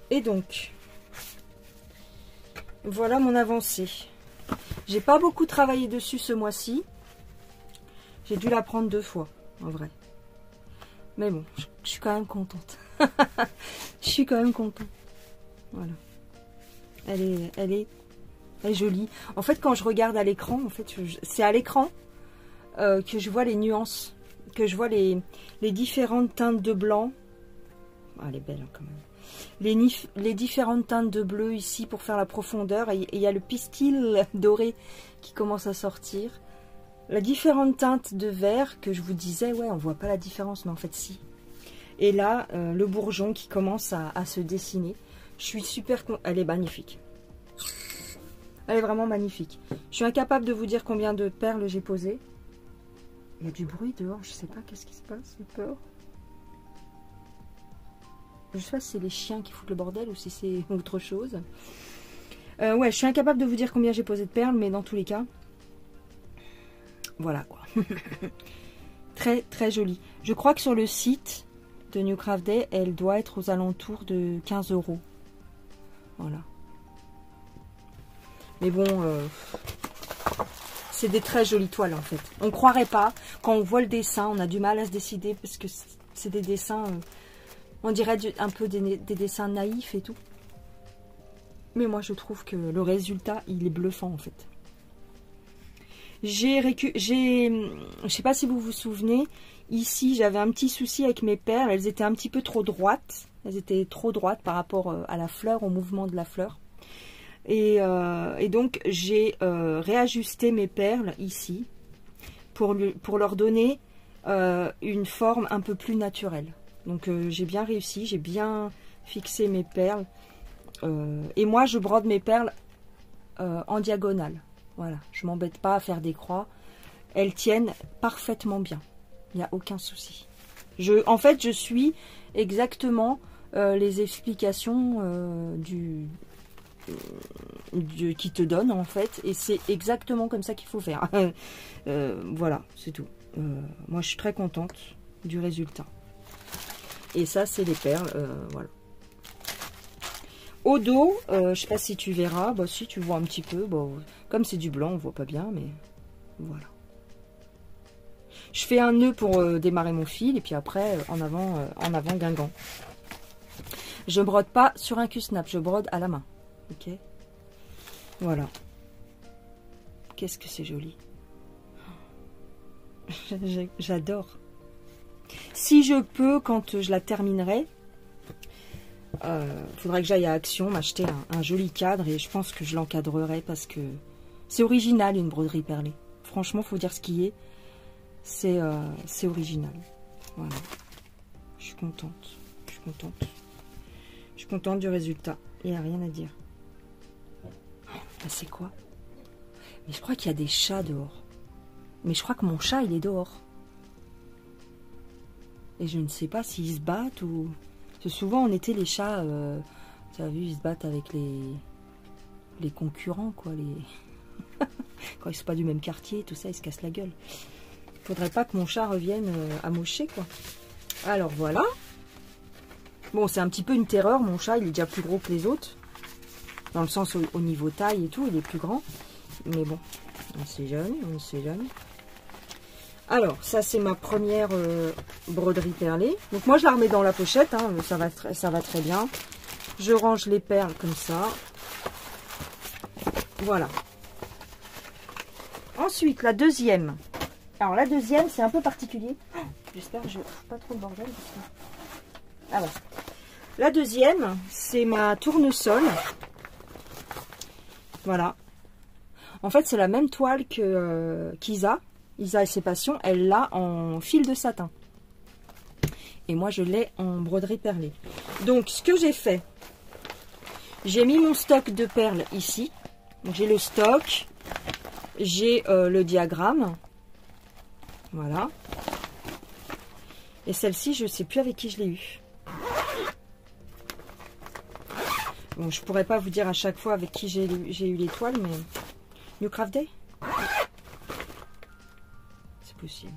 Et donc, voilà mon avancée. J'ai pas beaucoup travaillé dessus ce mois-ci. J'ai dû la prendre 2 fois, en vrai. Mais bon, je suis quand même contente. Je suis quand même contente. Voilà. Elle est jolie. En fait, quand je regarde à l'écran, en fait, c'est à l'écran que je vois les nuances, que je vois les différentes teintes de blanc. Ah, elle est belle hein, quand même. Les différentes teintes de bleu ici pour faire la profondeur. Et il y a le pistil doré qui commence à sortir. La différente teinte de vert que je vous disais, ouais, on voit pas la différence, mais en fait si. Et là, le bourgeon qui commence à se dessiner. Je suis super contente. Elle est magnifique. Elle est vraiment magnifique. Je suis incapable de vous dire combien de perles j'ai posées. Il y a du bruit dehors, je sais pas qu'est-ce qui se passe, j'ai peur. Je sais pas si c'est les chiens qui foutent le bordel ou si c'est autre chose. Ouais, je suis incapable de vous dire combien j'ai posé de perles, mais dans tous les cas, voilà quoi. Très très jolie. Je crois que sur le site de New Craft Day, elle doit être aux alentours de 15 €. Voilà. Mais bon, c'est des très jolies toiles en fait. On croirait pas. Quand on voit le dessin, on a du mal à se décider parce que c'est des dessins, on dirait un peu des dessins naïfs et tout. Mais moi je trouve que le résultat, il est bluffant en fait. Je sais pas si vous vous souvenez, ici j'avais un petit souci avec mes perles, elles étaient un petit peu trop droites. Elles étaient trop droites par rapport à la fleur, au mouvement de la fleur. Et donc j'ai réajusté mes perles ici pour leur donner une forme un peu plus naturelle. Donc j'ai bien réussi, j'ai bien fixé mes perles. Et moi je brode mes perles en diagonale. Voilà, je m'embête pas à faire des croix. Elles tiennent parfaitement bien. Il n'y a aucun souci. En fait, je suis exactement les explications qui te donne en fait. Et c'est exactement comme ça qu'il faut faire. Voilà, c'est tout. Moi, je suis très contente du résultat. Et ça, c'est les perles. Voilà. Au dos, je sais pas si tu verras, bah si tu vois un petit peu, bon, comme c'est du blanc, on voit pas bien, mais voilà. Je fais un nœud pour démarrer mon fil et puis après en avant guingant. Je brode pas sur un Q-snap, je brode à la main, ok. Voilà. Qu'est-ce que c'est joli. J'adore. Si je peux, quand je la terminerai. Faudrait que j'aille à Action m'acheter un joli cadre et je pense que je l'encadrerai parce que c'est original une broderie perlée. Franchement, faut dire ce qui est. C'est original. Voilà. Je suis contente. Je suis contente. Je suis contente du résultat. Il n'y a rien à dire. C'est quoi? Mais je crois qu'il y a des chats dehors. Mais je crois que mon chat, il est dehors. Et je ne sais pas s'ils se battent ou... Parce que souvent en été les chats, tu as vu, ils se battent avec les concurrents, quoi. Quand ils sont pas du même quartier, tout ça, ils se cassent la gueule. Faudrait pas que mon chat revienne amocher, quoi. Alors voilà. Bon, c'est un petit peu une terreur, mon chat, il est déjà plus gros que les autres. Dans le sens au niveau taille et tout, il est plus grand. Mais bon, on sait jamais, on sait jamais. Alors, ça c'est ma première broderie perlée. Donc moi je la remets dans la pochette, hein, ça va très bien. Je range les perles comme ça. Voilà. Ensuite, la deuxième. Alors la deuxième, c'est un peu particulier. Oh, j'espère que je ne fous pas trop le bordel. Parce que... Ah ouais. La deuxième, c'est ma tournesol. Voilà. En fait, c'est la même toile que qu'Isa. Isa et ses passions, elle l'a en fil de satin. Et moi, je l'ai en broderie perlée. Donc, ce que j'ai fait, j'ai mis mon stock de perles ici. J'ai le stock, j'ai le diagramme. Voilà. Et celle-ci, je ne sais plus avec qui je l'ai eue. Bon, je pourrais pas vous dire à chaque fois avec qui j'ai eu les toiles, mais... New Craft Day? C'est possible.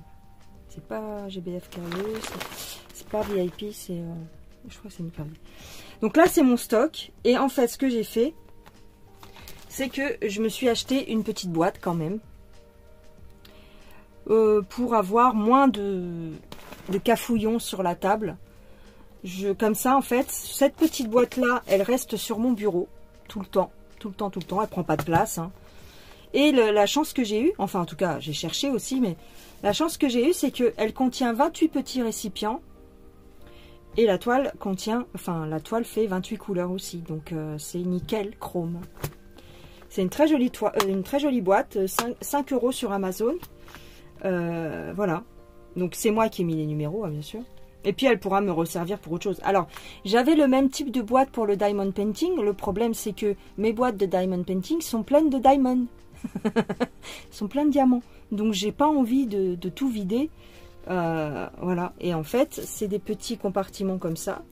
C'est pas GBF Carrier, c'est pas VIP, c'est... je crois que c'est New Craft Day. Donc là, c'est mon stock. Et en fait, ce que j'ai fait, c'est que je me suis acheté une petite boîte quand même. Pour avoir moins de cafouillons sur la table. Comme ça, en fait, cette petite boîte-là, elle reste sur mon bureau tout le temps. Tout le temps, tout le temps. Elle prend pas de place. Hein. Et la chance que j'ai eue, enfin en tout cas, j'ai cherché aussi, mais la chance que j'ai eue, c'est qu'elle contient 28 petits récipients. Et la toile contient, enfin la toile fait 28 couleurs aussi. Donc c'est nickel chrome. C'est une très jolie boîte, 5 € sur Amazon. Voilà. Donc c'est moi qui ai mis les numéros, hein, bien sûr. Et puis elle pourra me resservir pour autre chose. Alors, j'avais le même type de boîte pour le diamond painting. Le problème, c'est que mes boîtes de diamond painting sont pleines de diamonds. sont pleines de diamants. Donc, j'ai pas envie de tout vider. Voilà. Et en fait, c'est des petits compartiments comme ça.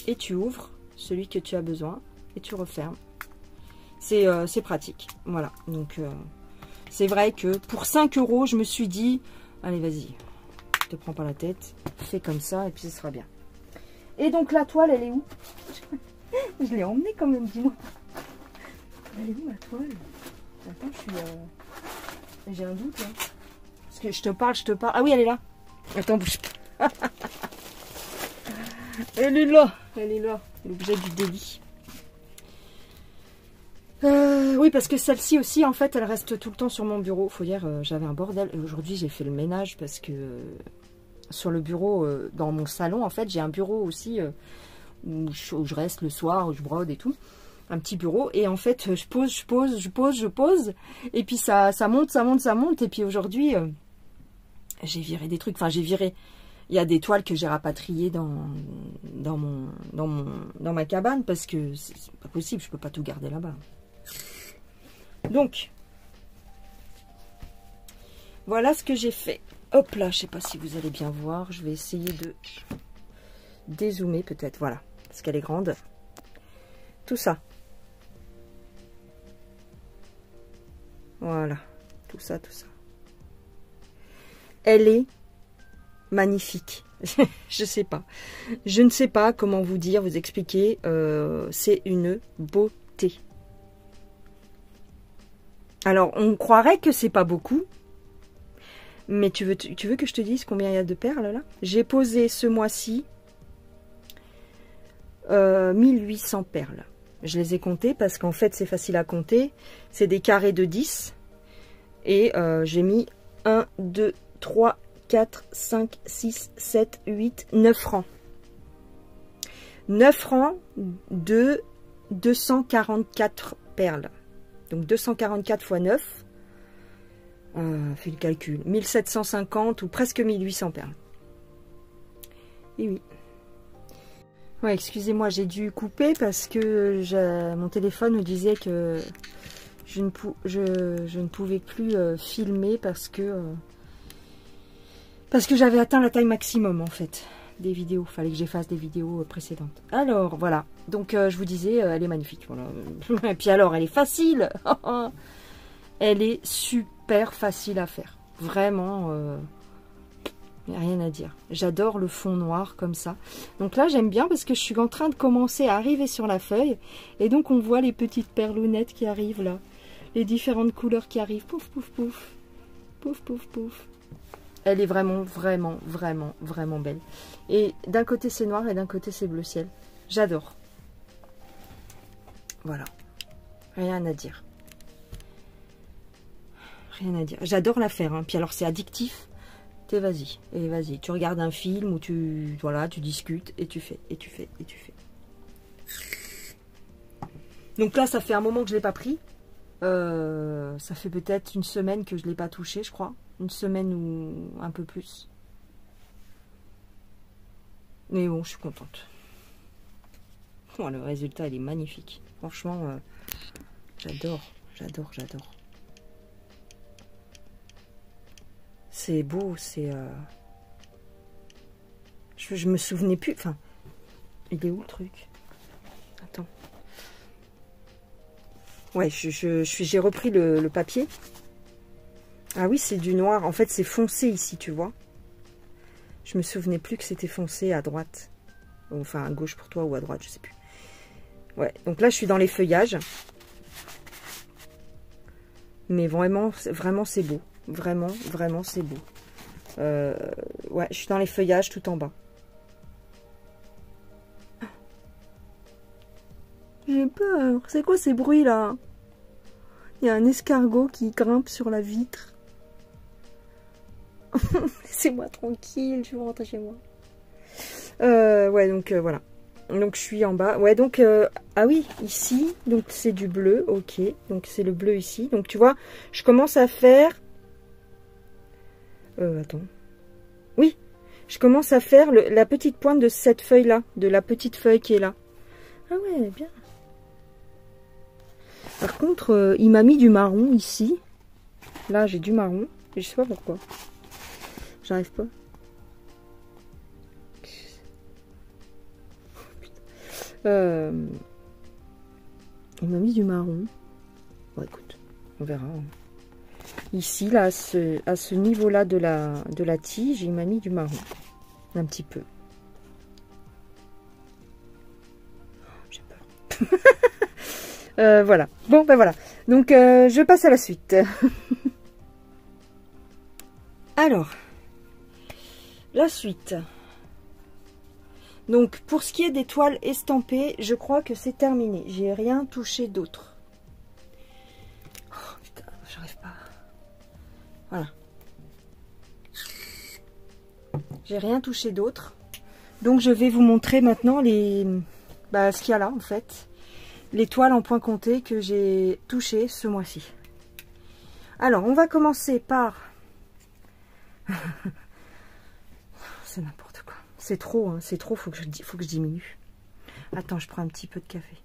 Et tu ouvres celui que tu as besoin. Et tu refermes. C'est pratique. Voilà. Donc, c'est vrai que pour 5 €, je me suis dit, allez, vas-y. Te prends pas la tête, fais comme ça et puis ce sera bien. Et donc la toile, elle est où? Je l'ai emmenée quand même, dis-moi. Elle est où la toile? Attends, j'ai un doute là. Parce que je te parle. Ah oui, elle est là. Attends, bouge pas. Elle est là. L'objet du délit. Oui, parce que celle-ci aussi, en fait, elle reste tout le temps sur mon bureau. Faut dire, j'avais un bordel. Aujourd'hui, j'ai fait le ménage parce que sur le bureau, dans mon salon, en fait, j'ai un bureau aussi où je reste le soir, où je brode et tout. Un petit bureau. Et en fait, je pose. Et puis, ça monte. Et puis, aujourd'hui, j'ai viré des trucs. Enfin, j'ai viré. Il y a des toiles que j'ai rapatriées dans ma cabane parce que c'est pas possible. Je peux pas tout garder là-bas. Donc, voilà ce que j'ai fait. Hop là, je sais pas si vous allez bien voir. Je vais essayer de dézoomer peut-être. Voilà, parce qu'elle est grande. Tout ça. Voilà, tout ça. Elle est magnifique. Je sais pas. Je ne sais pas comment vous dire, vous expliquer. C'est une beauté. Alors, on croirait que c'est pas beaucoup. Mais tu veux que je te dise combien il y a de perles là? J'ai posé ce mois-ci 1800 perles. Je les ai comptées parce qu'en fait, c'est facile à compter. C'est des carrés de 10. Et j'ai mis 1, 2, 3, 4, 5, 6, 7, 8, 9 francs. 9 francs de 244 perles. Donc 244 x 9, fait le calcul, 1750 ou presque 1800 perles. Et oui. Ouais, excusez-moi, j'ai dû couper parce que mon téléphone me disait que je ne pouvais plus filmer parce que j'avais atteint la taille maximum en fait des vidéos. Il fallait que j'efface des vidéos précédentes. Alors voilà, donc je vous disais, elle est magnifique. Voilà. Et puis alors, elle est facile. Elle est super facile à faire. Vraiment, Mais rien à dire. J'adore le fond noir comme ça. Donc là, j'aime bien parce que je suis en train de commencer à arriver sur la feuille. Et donc, on voit les petites perlounettes qui arrivent là. Les différentes couleurs qui arrivent. Pouf, pouf, pouf. Pouf, pouf, pouf. Elle est vraiment, vraiment, vraiment, vraiment belle. Et d'un côté, c'est noir et d'un côté, c'est bleu ciel. J'adore. Voilà. Rien à dire. Rien à dire. J'adore la faire. Hein. Puis alors, c'est addictif. T'es vas-y. Et vas-y. Tu regardes un film ou tu discutes et tu fais, et tu fais, et tu fais. Donc là, ça fait un moment que je ne l'ai pas pris. Ça fait peut-être une semaine que je ne l'ai pas touché, je crois. Une semaine ou un peu plus. Mais bon, je suis contente. Oh, le résultat, il est magnifique. Franchement, j'adore, j'adore, j'adore. C'est beau, c'est... Je me souvenais plus... Enfin, il est où le truc? Attends. Ouais, j'ai repris le papier. Ah oui, c'est du noir. En fait, c'est foncé ici, tu vois. Je me souvenais plus que c'était foncé à droite. Enfin, à gauche pour toi ou à droite, je sais plus. Ouais, donc là, je suis dans les feuillages. Mais vraiment, vraiment, c'est beau. Vraiment, vraiment, c'est beau. Ouais, je suis dans les feuillages tout en bas. J'ai peur. C'est quoi ces bruits-là? Il y a un escargot qui grimpe sur la vitre. Laissez-moi tranquille, je vais rentrer chez moi. Ouais, donc voilà. Donc je suis en bas. Ouais, donc ah oui, ici, donc c'est du bleu, ok. Donc c'est le bleu ici. Donc tu vois, je commence à faire. Attends. Oui, je commence à faire la petite pointe de cette feuille-là, de la petite feuille qui est là. Ah ouais, bien. Par contre, il m'a mis du marron ici. Là, j'ai du marron. Je sais pas pourquoi. J'arrive pas. Il m'a mis du marron. Bon, écoute, on verra. Ici, là, à ce niveau-là de la tige, il m'a mis du marron. Un petit peu. J'ai peur. Voilà. Bon, ben voilà. Donc, je passe à la suite. Alors, la suite. Donc, pour ce qui est des toiles estampées, je crois que c'est terminé. J'ai rien touché d'autre. Oh, putain, j'arrive pas. Voilà. J'ai rien touché d'autre. Donc, je vais vous montrer maintenant ce qu'il y a là, en fait. Les toiles en point compté que j'ai touchées ce mois-ci. Alors, on va commencer par... C'est n'importe quoi. C'est trop, hein, c'est trop, faut que je diminue. Attends, je prends un petit peu de café.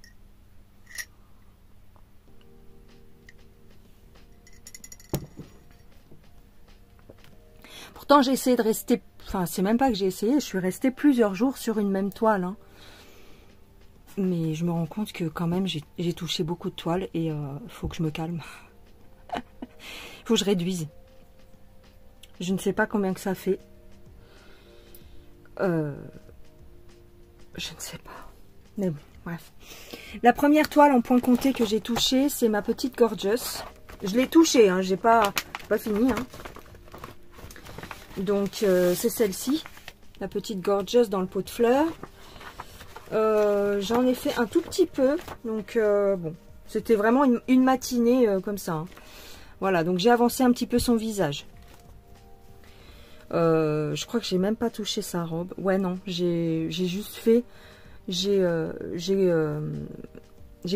Pourtant, j'ai essayé de rester... Enfin, c'est même pas que j'ai essayé, je suis restée plusieurs jours sur une même toile. Hein. Mais je me rends compte que quand même, j'ai touché beaucoup de toiles et faut que je me calme. Faut que je réduise. Je ne sais pas combien que ça fait. Je ne sais pas. Mais bon, bref. La première toile en point compté que j'ai touchée, c'est ma petite Gorgeous. Je l'ai touchée, hein, j'ai pas fini. Hein. Donc, c'est celle-ci. La petite Gorgeous dans le pot de fleurs. J'en ai fait un tout petit peu. Donc, bon. C'était vraiment une matinée comme ça. Hein. Voilà, donc j'ai avancé un petit peu son visage. Je crois que j'ai même pas touché sa robe. Ouais, non, j'ai juste fait... J'ai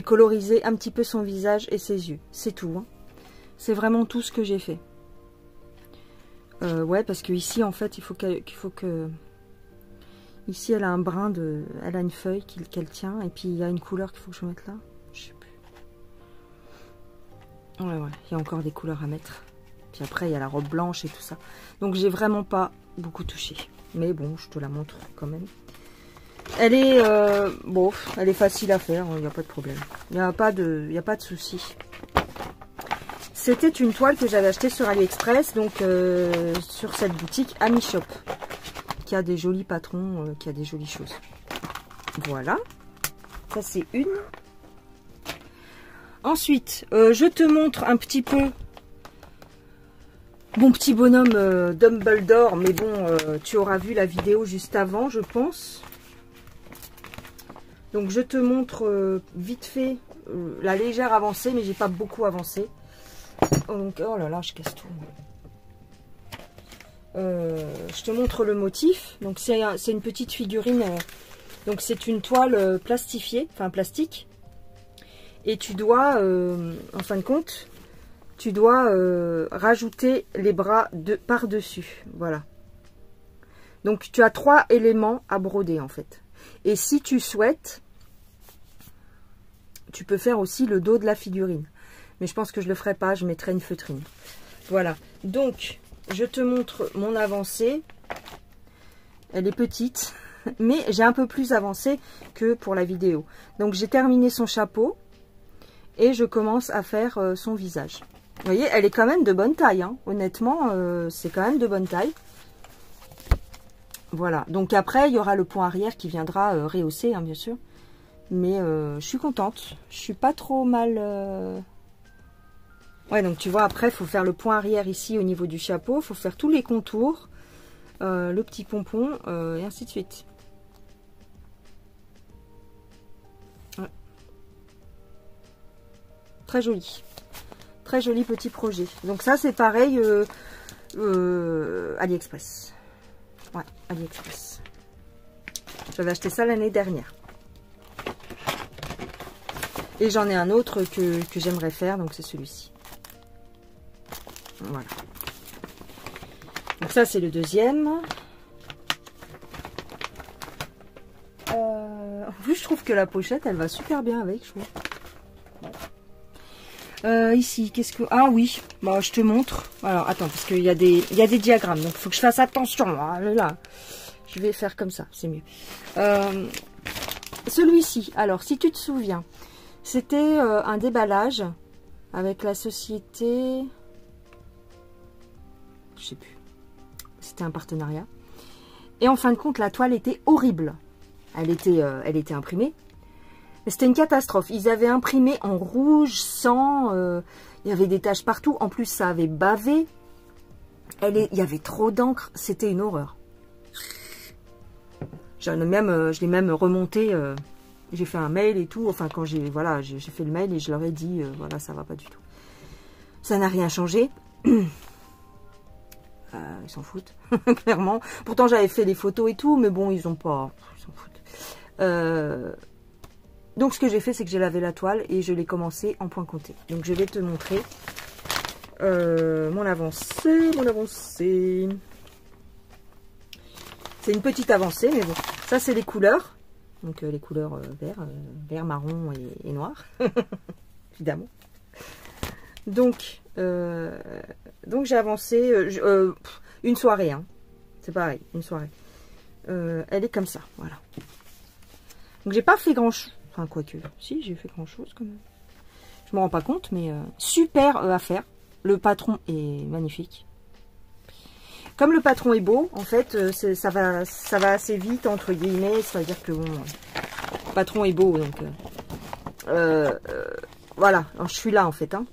colorisé un petit peu son visage et ses yeux. C'est tout. Hein. C'est vraiment tout ce que j'ai fait. Ouais, parce que ici, en fait, il faut que... Ici, elle a un brin de... Elle a une feuille qu'elle tient. Et puis, il y a une couleur qu'il faut que je mette là. Je sais plus. Ouais, il y a encore des couleurs à mettre. Puis après, il y a la robe blanche et tout ça. Donc, j'ai vraiment pas beaucoup touché. Mais bon, je te la montre quand même. Elle est, bon, elle est facile à faire. Il n'y a pas de problème. Il n'y a pas de souci. C'était une toile que j'avais achetée sur AliExpress, donc sur cette boutique Ami Shop, qui a des jolis patrons, qui a des jolies choses. Voilà, ça c'est une. Ensuite, je te montre un petit peu mon petit bonhomme Dumbledore, mais bon, tu auras vu la vidéo juste avant, je pense. Donc je te montre vite fait la légère avancée, mais j'ai pas beaucoup avancé. Donc, oh là là, je casse tout. Je te montre le motif. Donc c'est une petite figurine. Donc c'est une toile plastifiée, enfin plastique. Et tu dois, en fin de compte, tu dois rajouter les bras par-dessus. Voilà. Donc tu as 3 éléments à broder en fait. Et si tu souhaites, tu peux faire aussi le dos de la figurine. Mais je pense que je ne le ferai pas, je mettrai une feutrine. Voilà. Donc, je te montre mon avancée. Elle est petite, mais j'ai un peu plus avancé que pour la vidéo. Donc, j'ai terminé son chapeau et je commence à faire son visage. Vous voyez, elle est quand même de bonne taille. Hein. Honnêtement, c'est quand même de bonne taille. Voilà. Donc, après, il y aura le point arrière qui viendra rehausser, hein, bien sûr. Mais je suis contente. Je suis pas trop mal... Ouais, donc tu vois, après, il faut faire le point arrière ici au niveau du chapeau. Il faut faire tous les contours, le petit pompon, et ainsi de suite. Ouais. Très joli. Très joli petit projet. Donc ça, c'est pareil, AliExpress. Ouais, AliExpress. J'avais acheté ça l'année dernière. Et j'en ai un autre que j'aimerais faire, donc c'est celui-ci. Voilà. Donc ça, c'est le deuxième. En plus, je trouve que la pochette, elle va super bien avec, je trouve. Ici, qu'est-ce que... Ah oui, bah, je te montre. Alors, attends, parce qu'il y a des diagrammes, donc il faut que je fasse attention. Là, je vais faire comme ça, c'est mieux. Celui-ci, alors, si tu te souviens, c'était un déballage avec la société... Je sais plus. C'était un partenariat. Et en fin de compte, la toile était horrible. Elle était imprimée. C'était une catastrophe. Ils avaient imprimé en rouge, sang. Il y avait des taches partout. En plus, ça avait bavé. Il y avait trop d'encre. C'était une horreur. Je l'ai même remonté. J'ai fait un mail et tout. Enfin, quand j'ai fait le mail et je leur ai dit, voilà, ça va pas du tout. Ça n'a rien changé. Ils s'en foutent, clairement. Pourtant, j'avais fait des photos et tout, mais bon, ils s'en foutent. Donc, ce que j'ai fait, c'est que j'ai lavé la toile et je l'ai commencé en point compté. Donc, je vais te montrer mon avancée. C'est une petite avancée, mais bon. Ça, c'est les couleurs. Donc, les couleurs vert, marron et noir. Évidemment. Donc j'ai avancé une soirée, hein. C'est pareil, une soirée. Elle est comme ça, voilà. Donc j'ai pas fait grand chose, enfin quoique, si j'ai fait grand chose quand même. Je me rends pas compte, mais super à faire. Le patron est magnifique. Comme le patron est beau, en fait, ça va assez vite entre guillemets, c'est-à-dire que bon, le patron est beau, donc voilà. Alors, je suis là en fait, hein.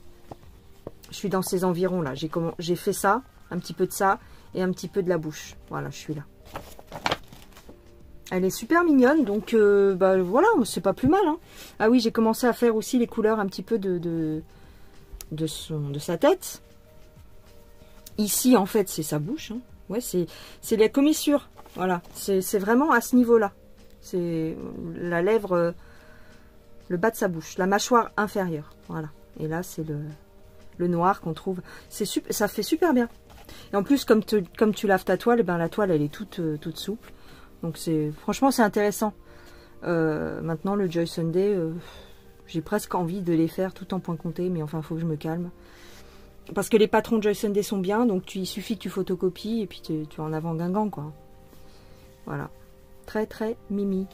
Je suis dans ces environs-là. J'ai fait ça, un petit peu de ça, et un petit peu de la bouche. Voilà, je suis là. Elle est super mignonne, donc bah, voilà, c'est pas plus mal. Hein. Ah oui, j'ai commencé à faire aussi les couleurs un petit peu de sa tête. Ici, en fait, c'est sa bouche. Hein. Ouais, c'est la commissure. Voilà, c'est vraiment à ce niveau-là. C'est la lèvre, le bas de sa bouche, la mâchoire inférieure. Voilà, et là, c'est le noir qu'on trouve. Ça fait super bien. Et en plus, comme tu laves ta toile, ben, la toile, elle est toute souple. Donc, franchement, c'est intéressant. Maintenant, le Joy Sunday, j'ai presque envie de les faire tout en point compté. Mais enfin, il faut que je me calme. Parce que les patrons Joy Sunday sont bien. Donc, il suffit que tu photocopies et puis tu es en avant guingant, quoi. Voilà. Très, très mimi.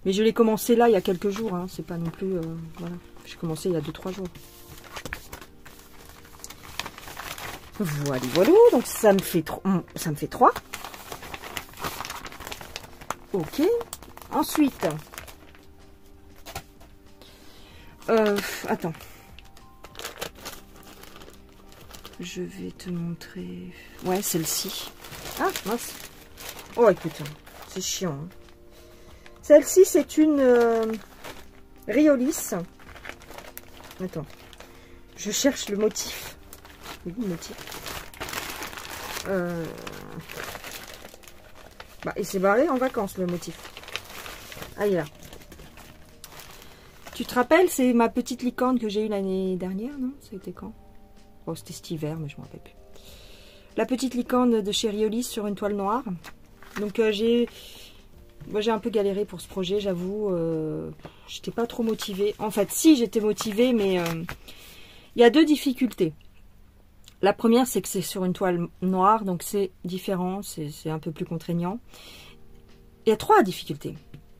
Mais je l'ai commencé là, il y a quelques jours. Hein. C'est pas non plus... voilà. J'ai commencé il y a 2-3 jours. Voilà, voilà. Donc ça me fait 3. Ok. Ensuite. Attends. Je vais te montrer. Ouais, celle-ci. Ah, mince. Oh, écoute. C'est chiant. Hein. Celle-ci, c'est une Riolis. Attends. Je cherche le motif. Oui, le motif. Bah, il s'est barré en vacances, le motif. Ah, il est là. Tu te rappelles, c'est ma petite licorne que j'ai eue l'année dernière, non? C'était quand? Oh, c'était cet hiver, mais je ne me rappelle plus. La petite licorne de chez Riolis sur une toile noire. Donc, j'ai un peu galéré pour ce projet, j'avoue. J'étais pas trop motivée. En fait, si, j'étais motivée, mais il y a 2 difficultés. La première, c'est que c'est sur une toile noire, donc c'est différent, c'est un peu plus contraignant. Il y a 3 difficultés.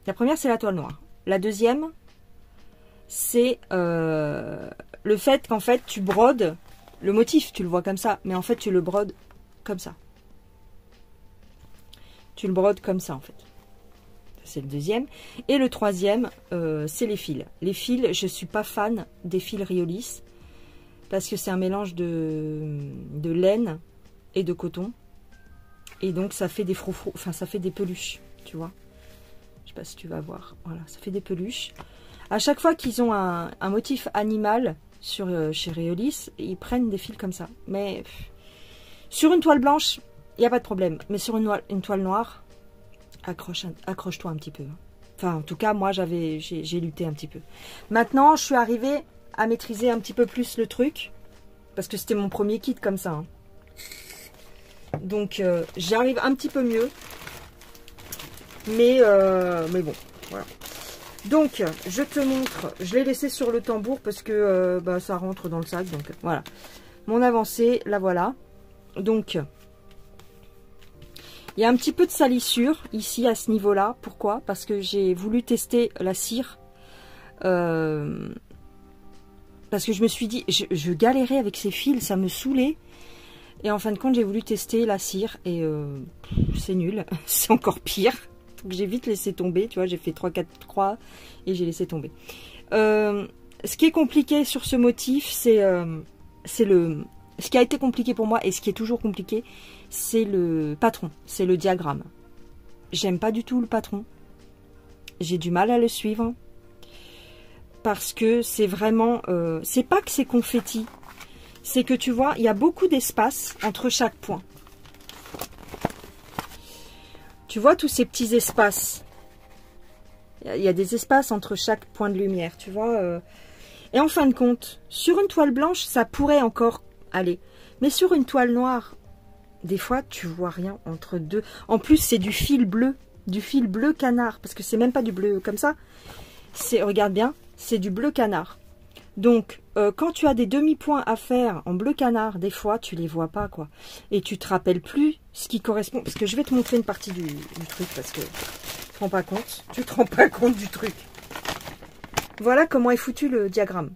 La première, c'est la toile noire. La deuxième, c'est le fait qu'en fait, tu brodes le motif, tu le vois comme ça, mais en fait, tu le brodes comme ça. Tu le brodes comme ça, en fait. C'est le deuxième. Et le troisième, c'est les fils. Les fils, je ne suis pas fan des fils Riolis, parce que c'est un mélange de laine et de coton. Et donc, ça fait des froufrous, enfin, ça fait des peluches, tu vois. Je sais pas si tu vas voir. Voilà, ça fait des peluches. À chaque fois qu'ils ont un motif animal chez Riolis, ils prennent des fils comme ça. Mais sur une toile blanche, il n'y a pas de problème. Mais sur une toile noire, accroche-toi un petit peu. Enfin, en tout cas, moi, j'ai lutté un petit peu. Maintenant, je suis arrivée à maîtriser un petit peu plus le truc. Parce que c'était mon premier kit comme ça. Hein. Donc, j'arrive un petit peu mieux. Mais bon, voilà. Donc, je te montre. Je l'ai laissé sur le tambour parce que ça rentre dans le sac. Donc, voilà. Mon avancée, la voilà. Donc, il y a un petit peu de salissure ici à ce niveau-là. Pourquoi? Parce que j'ai voulu tester la cire. Parce que je me suis dit, je galérais avec ces fils, ça me saoulait. Et en fin de compte, j'ai voulu tester la cire et c'est nul. C'est encore pire. Donc j'ai vite laissé tomber. Tu vois, j'ai fait 3-4 croix et j'ai laissé tomber. Ce qui est compliqué sur ce motif, ce qui a été compliqué pour moi et ce qui est toujours compliqué, c'est le patron, c'est le diagramme. J'aime pas du tout le patron. J'ai du mal à le suivre. Parce que c'est vraiment... c'est pas que c'est confetti. C'est que tu vois, il y a beaucoup d'espace entre chaque point. Tu vois tous ces petits espaces. Il y a des espaces entre chaque point de lumière, tu vois. Et en fin de compte, sur une toile blanche, ça pourrait encore aller. Mais sur une toile noire, des fois, tu vois rien entre deux. En plus, c'est du fil bleu canard. Parce que c'est même pas du bleu comme ça. Regarde bien, c'est du bleu canard. Donc, quand tu as des demi-points à faire en bleu canard, des fois, tu les vois pas, quoi. Et tu te rappelles plus ce qui correspond. Parce que je vais te montrer une partie du truc, parce que tu te rends pas compte. Tu te rends pas compte du truc. Voilà comment est foutu le diagramme.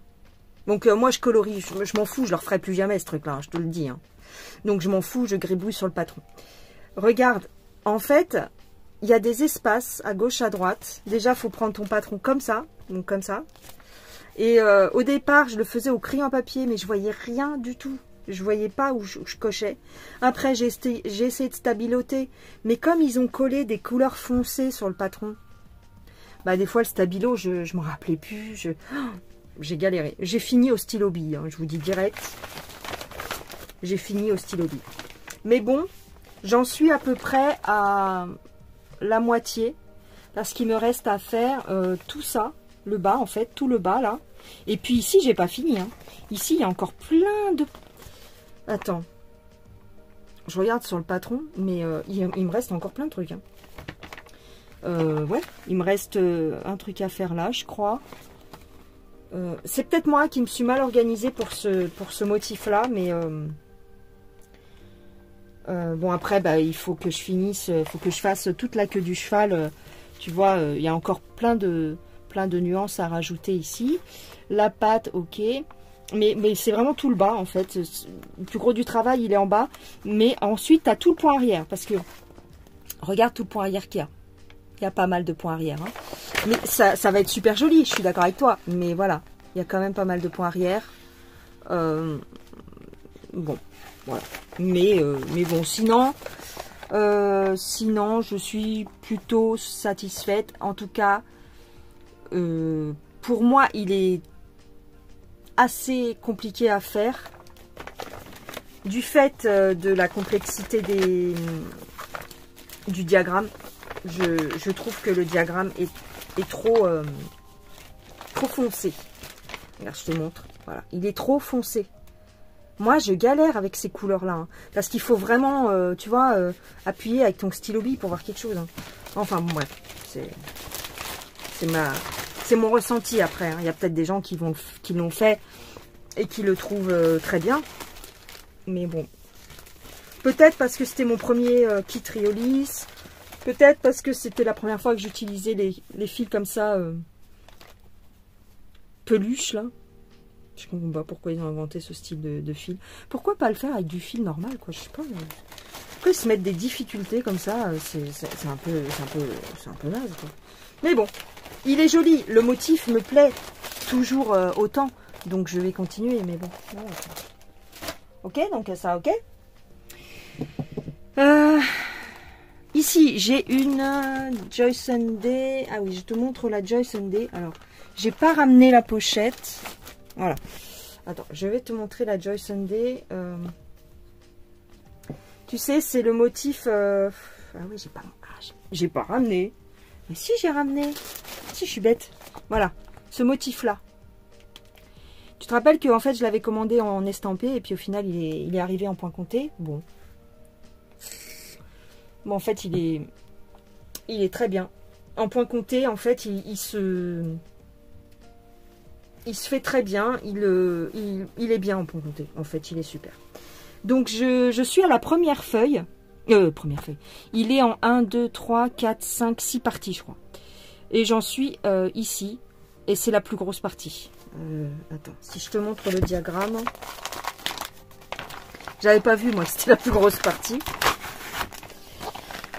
Donc, moi, je colorie. Je m'en fous, je leur ferai plus jamais, ce truc-là, hein, je te le dis. Hein. Donc, je m'en fous, je gribouille sur le patron. Regarde, en fait, il y a des espaces à gauche, à droite. Déjà, il faut prendre ton patron comme ça. Donc, comme ça. Et au départ, je le faisais au crayon papier, mais je voyais rien du tout. Je voyais pas où je cochais. Après, j'ai essayé de stabiloter. Mais comme ils ont collé des couleurs foncées sur le patron, bah des fois, le stabilo, je m'en rappelais plus. J'ai galéré. J'ai fini au stylo bille, hein, je vous dis direct. J'ai fini au stylo bille. Mais bon, j'en suis à peu près à la moitié. Parce qu'il me reste à faire tout ça. Le bas, en fait, tout le bas, là. Et puis ici, j'ai pas fini. Hein. Ici, il y a encore plein de... Attends. Je regarde sur le patron, mais il me reste encore plein de trucs. Hein. Ouais, il me reste un truc à faire là, je crois. C'est peut-être moi qui me suis mal organisée pour ce motif-là, mais... bon, après, bah, il faut que je finisse, il faut que je fasse toute la queue du cheval. Tu vois, il y a encore plein de nuances à rajouter ici. La patte, ok. Mais c'est vraiment tout le bas, en fait. Le plus gros du travail, il est en bas. Mais ensuite, tu as tout le point arrière. Parce que, regarde tout le point arrière qu'il y a. Il y a pas mal de points arrière. Hein. Mais ça va être super joli, je suis d'accord avec toi. Mais voilà, il y a quand même pas mal de points arrière. Bon, voilà. Mais bon, sinon, je suis plutôt satisfaite. En tout cas, pour moi, il est assez compliqué à faire. Du fait de la complexité du diagramme. Je trouve que le diagramme est trop foncé. Regarde, je te montre. Voilà, il est trop foncé. Moi, je galère avec ces couleurs-là. Hein, parce qu'il faut vraiment, tu vois, appuyer avec ton stylo bille pour voir quelque chose. Hein. Enfin, bon, bref. C'est mon ressenti après. Hein. Il y a peut-être des gens qui l'ont fait et qui le trouvent très bien. Mais bon. Peut-être parce que c'était mon premier kit Riolis. Peut-être parce que c'était la première fois que j'utilisais les fils comme ça, peluche là. Je comprends pas pourquoi ils ont inventé ce style de fil. Pourquoi pas le faire avec du fil normal, quoi. Je sais pas. Pourquoi ils se mettent des difficultés comme ça, c'est un peu naze, quoi. Mais bon, il est joli. Le motif me plaît toujours autant. Donc je vais continuer, mais bon. Voilà. Ok, donc ça, ok. Ici, j'ai une Joy Sunday. Ah oui, je te montre la Joy Sunday. Alors, j'ai pas ramené la pochette. Voilà. Attends, je vais te montrer la Joy Sunday. Tu sais, c'est le motif... Ah oui, j'ai pas ramené. Mais si, j'ai ramené. Si, je suis bête. Voilà, ce motif-là. Tu te rappelles que en fait, je l'avais commandé en estampé et puis au final, il est arrivé en point compté. Bon. Bon, en fait, il est très bien. En point compté, en fait, il se fait très bien. Il est bien en point compté. En fait, il est super. Donc, je suis à la première feuille. Première feuille. Il est en 1, 2, 3, 4, 5, 6 parties, je crois. Et j'en suis ici. Et c'est la plus grosse partie. Attends, si je te montre le diagramme. J'avais pas vu, moi, que c'était la plus grosse partie.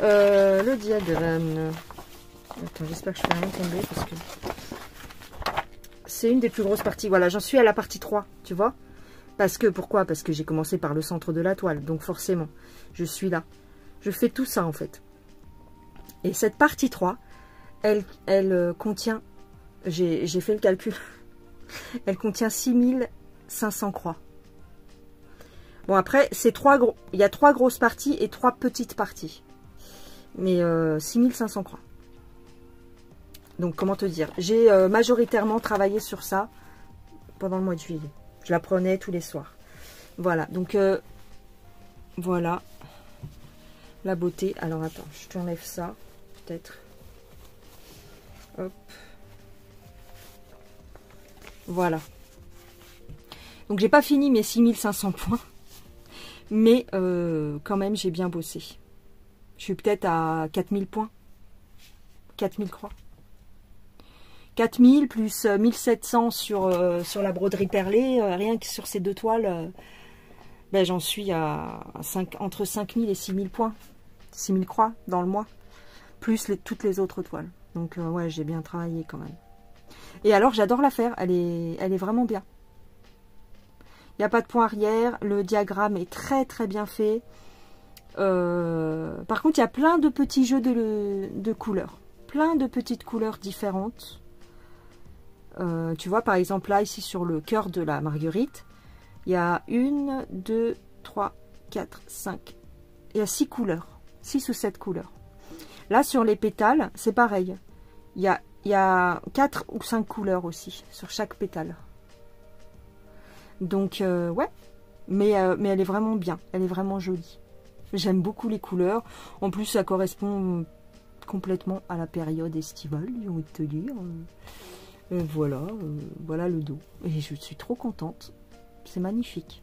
Le diagramme. Attends, j'espère que je ne fais rien tomber parce que c'est une des plus grosses parties. Voilà, j'en suis à la partie 3, tu vois. Pourquoi? Parce que j'ai commencé par le centre de la toile. Donc forcément, je suis là. Je fais tout ça en fait. Et cette partie 3, elle contient, j'ai fait le calcul, elle contient 6500 croix. Bon après, il y a 3 grosses parties et 3 petites parties. Mais 6500 croix. Donc comment te dire, j'ai majoritairement travaillé sur ça pendant le mois de juillet. Je la prenais tous les soirs. Voilà, donc voilà la beauté. Alors attends, je t'enlève ça, peut-être. Hop. Voilà. Donc j'ai pas fini mes 6500 points. Mais quand même, j'ai bien bossé. Je suis peut-être à 4000 points. 4000 croix. 4000 plus 1700 sur la broderie perlée. Rien que sur ces 2 toiles, ben, j'en suis à entre 5000 et 6000 points. 6000 croix dans le mois. Plus toutes les autres toiles. Donc ouais, j'ai bien travaillé quand même. Et alors, j'adore la faire. Elle est vraiment bien. Il n'y a pas de point arrière. Le diagramme est très très bien fait. Par contre, il y a plein de petits jeux de couleurs. Plein de petites couleurs différentes. Tu vois, par exemple, là, ici, sur le cœur de la marguerite, il y a 1, 2, 3, 4, 5. Il y a 6 couleurs. 6 ou 7 couleurs. Là, sur les pétales, c'est pareil. Il y a 4 ou 5 couleurs aussi, sur chaque pétale. Donc, ouais. Mais elle est vraiment bien. Elle est vraiment jolie. J'aime beaucoup les couleurs. En plus, ça correspond complètement à la période estivale, j'ai envie de te dire. Voilà, voilà le dos. Et je suis trop contente. C'est magnifique.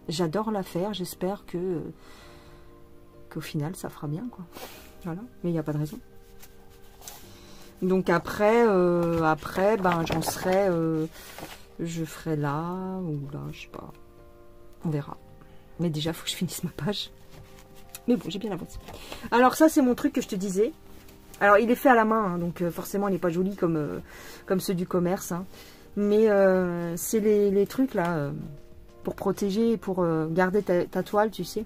J'adore la faire. J'espère qu'au final, ça fera bien, quoi. Voilà. Mais il n'y a pas de raison. Donc après, ben, j'en serai... je ferai là ou là, je sais pas. On verra. Mais déjà, il faut que je finisse ma page. Mais bon, j'ai bien avancé. Alors ça, c'est mon truc que je te disais. Alors, il est fait à la main, hein, donc forcément, il n'est pas joli comme ceux du commerce. Hein. Mais c'est les trucs là, pour protéger, pour garder ta toile, tu sais.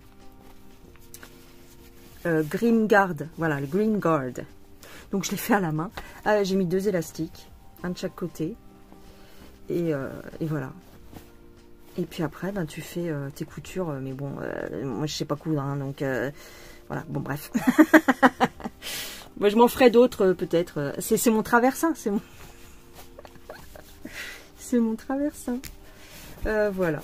Green Guard, voilà, le Green Guard. Donc, je l'ai fait à la main. J'ai mis 2 élastiques, un de chaque côté. Et voilà. Et puis après, ben, tu fais tes coutures. Mais bon, moi, je sais pas coudre, hein, donc voilà. Bon, bref. Moi, je m'en ferai d'autres, peut-être. C'est mon traversin, c'est mon... c'est mon traversin. Voilà.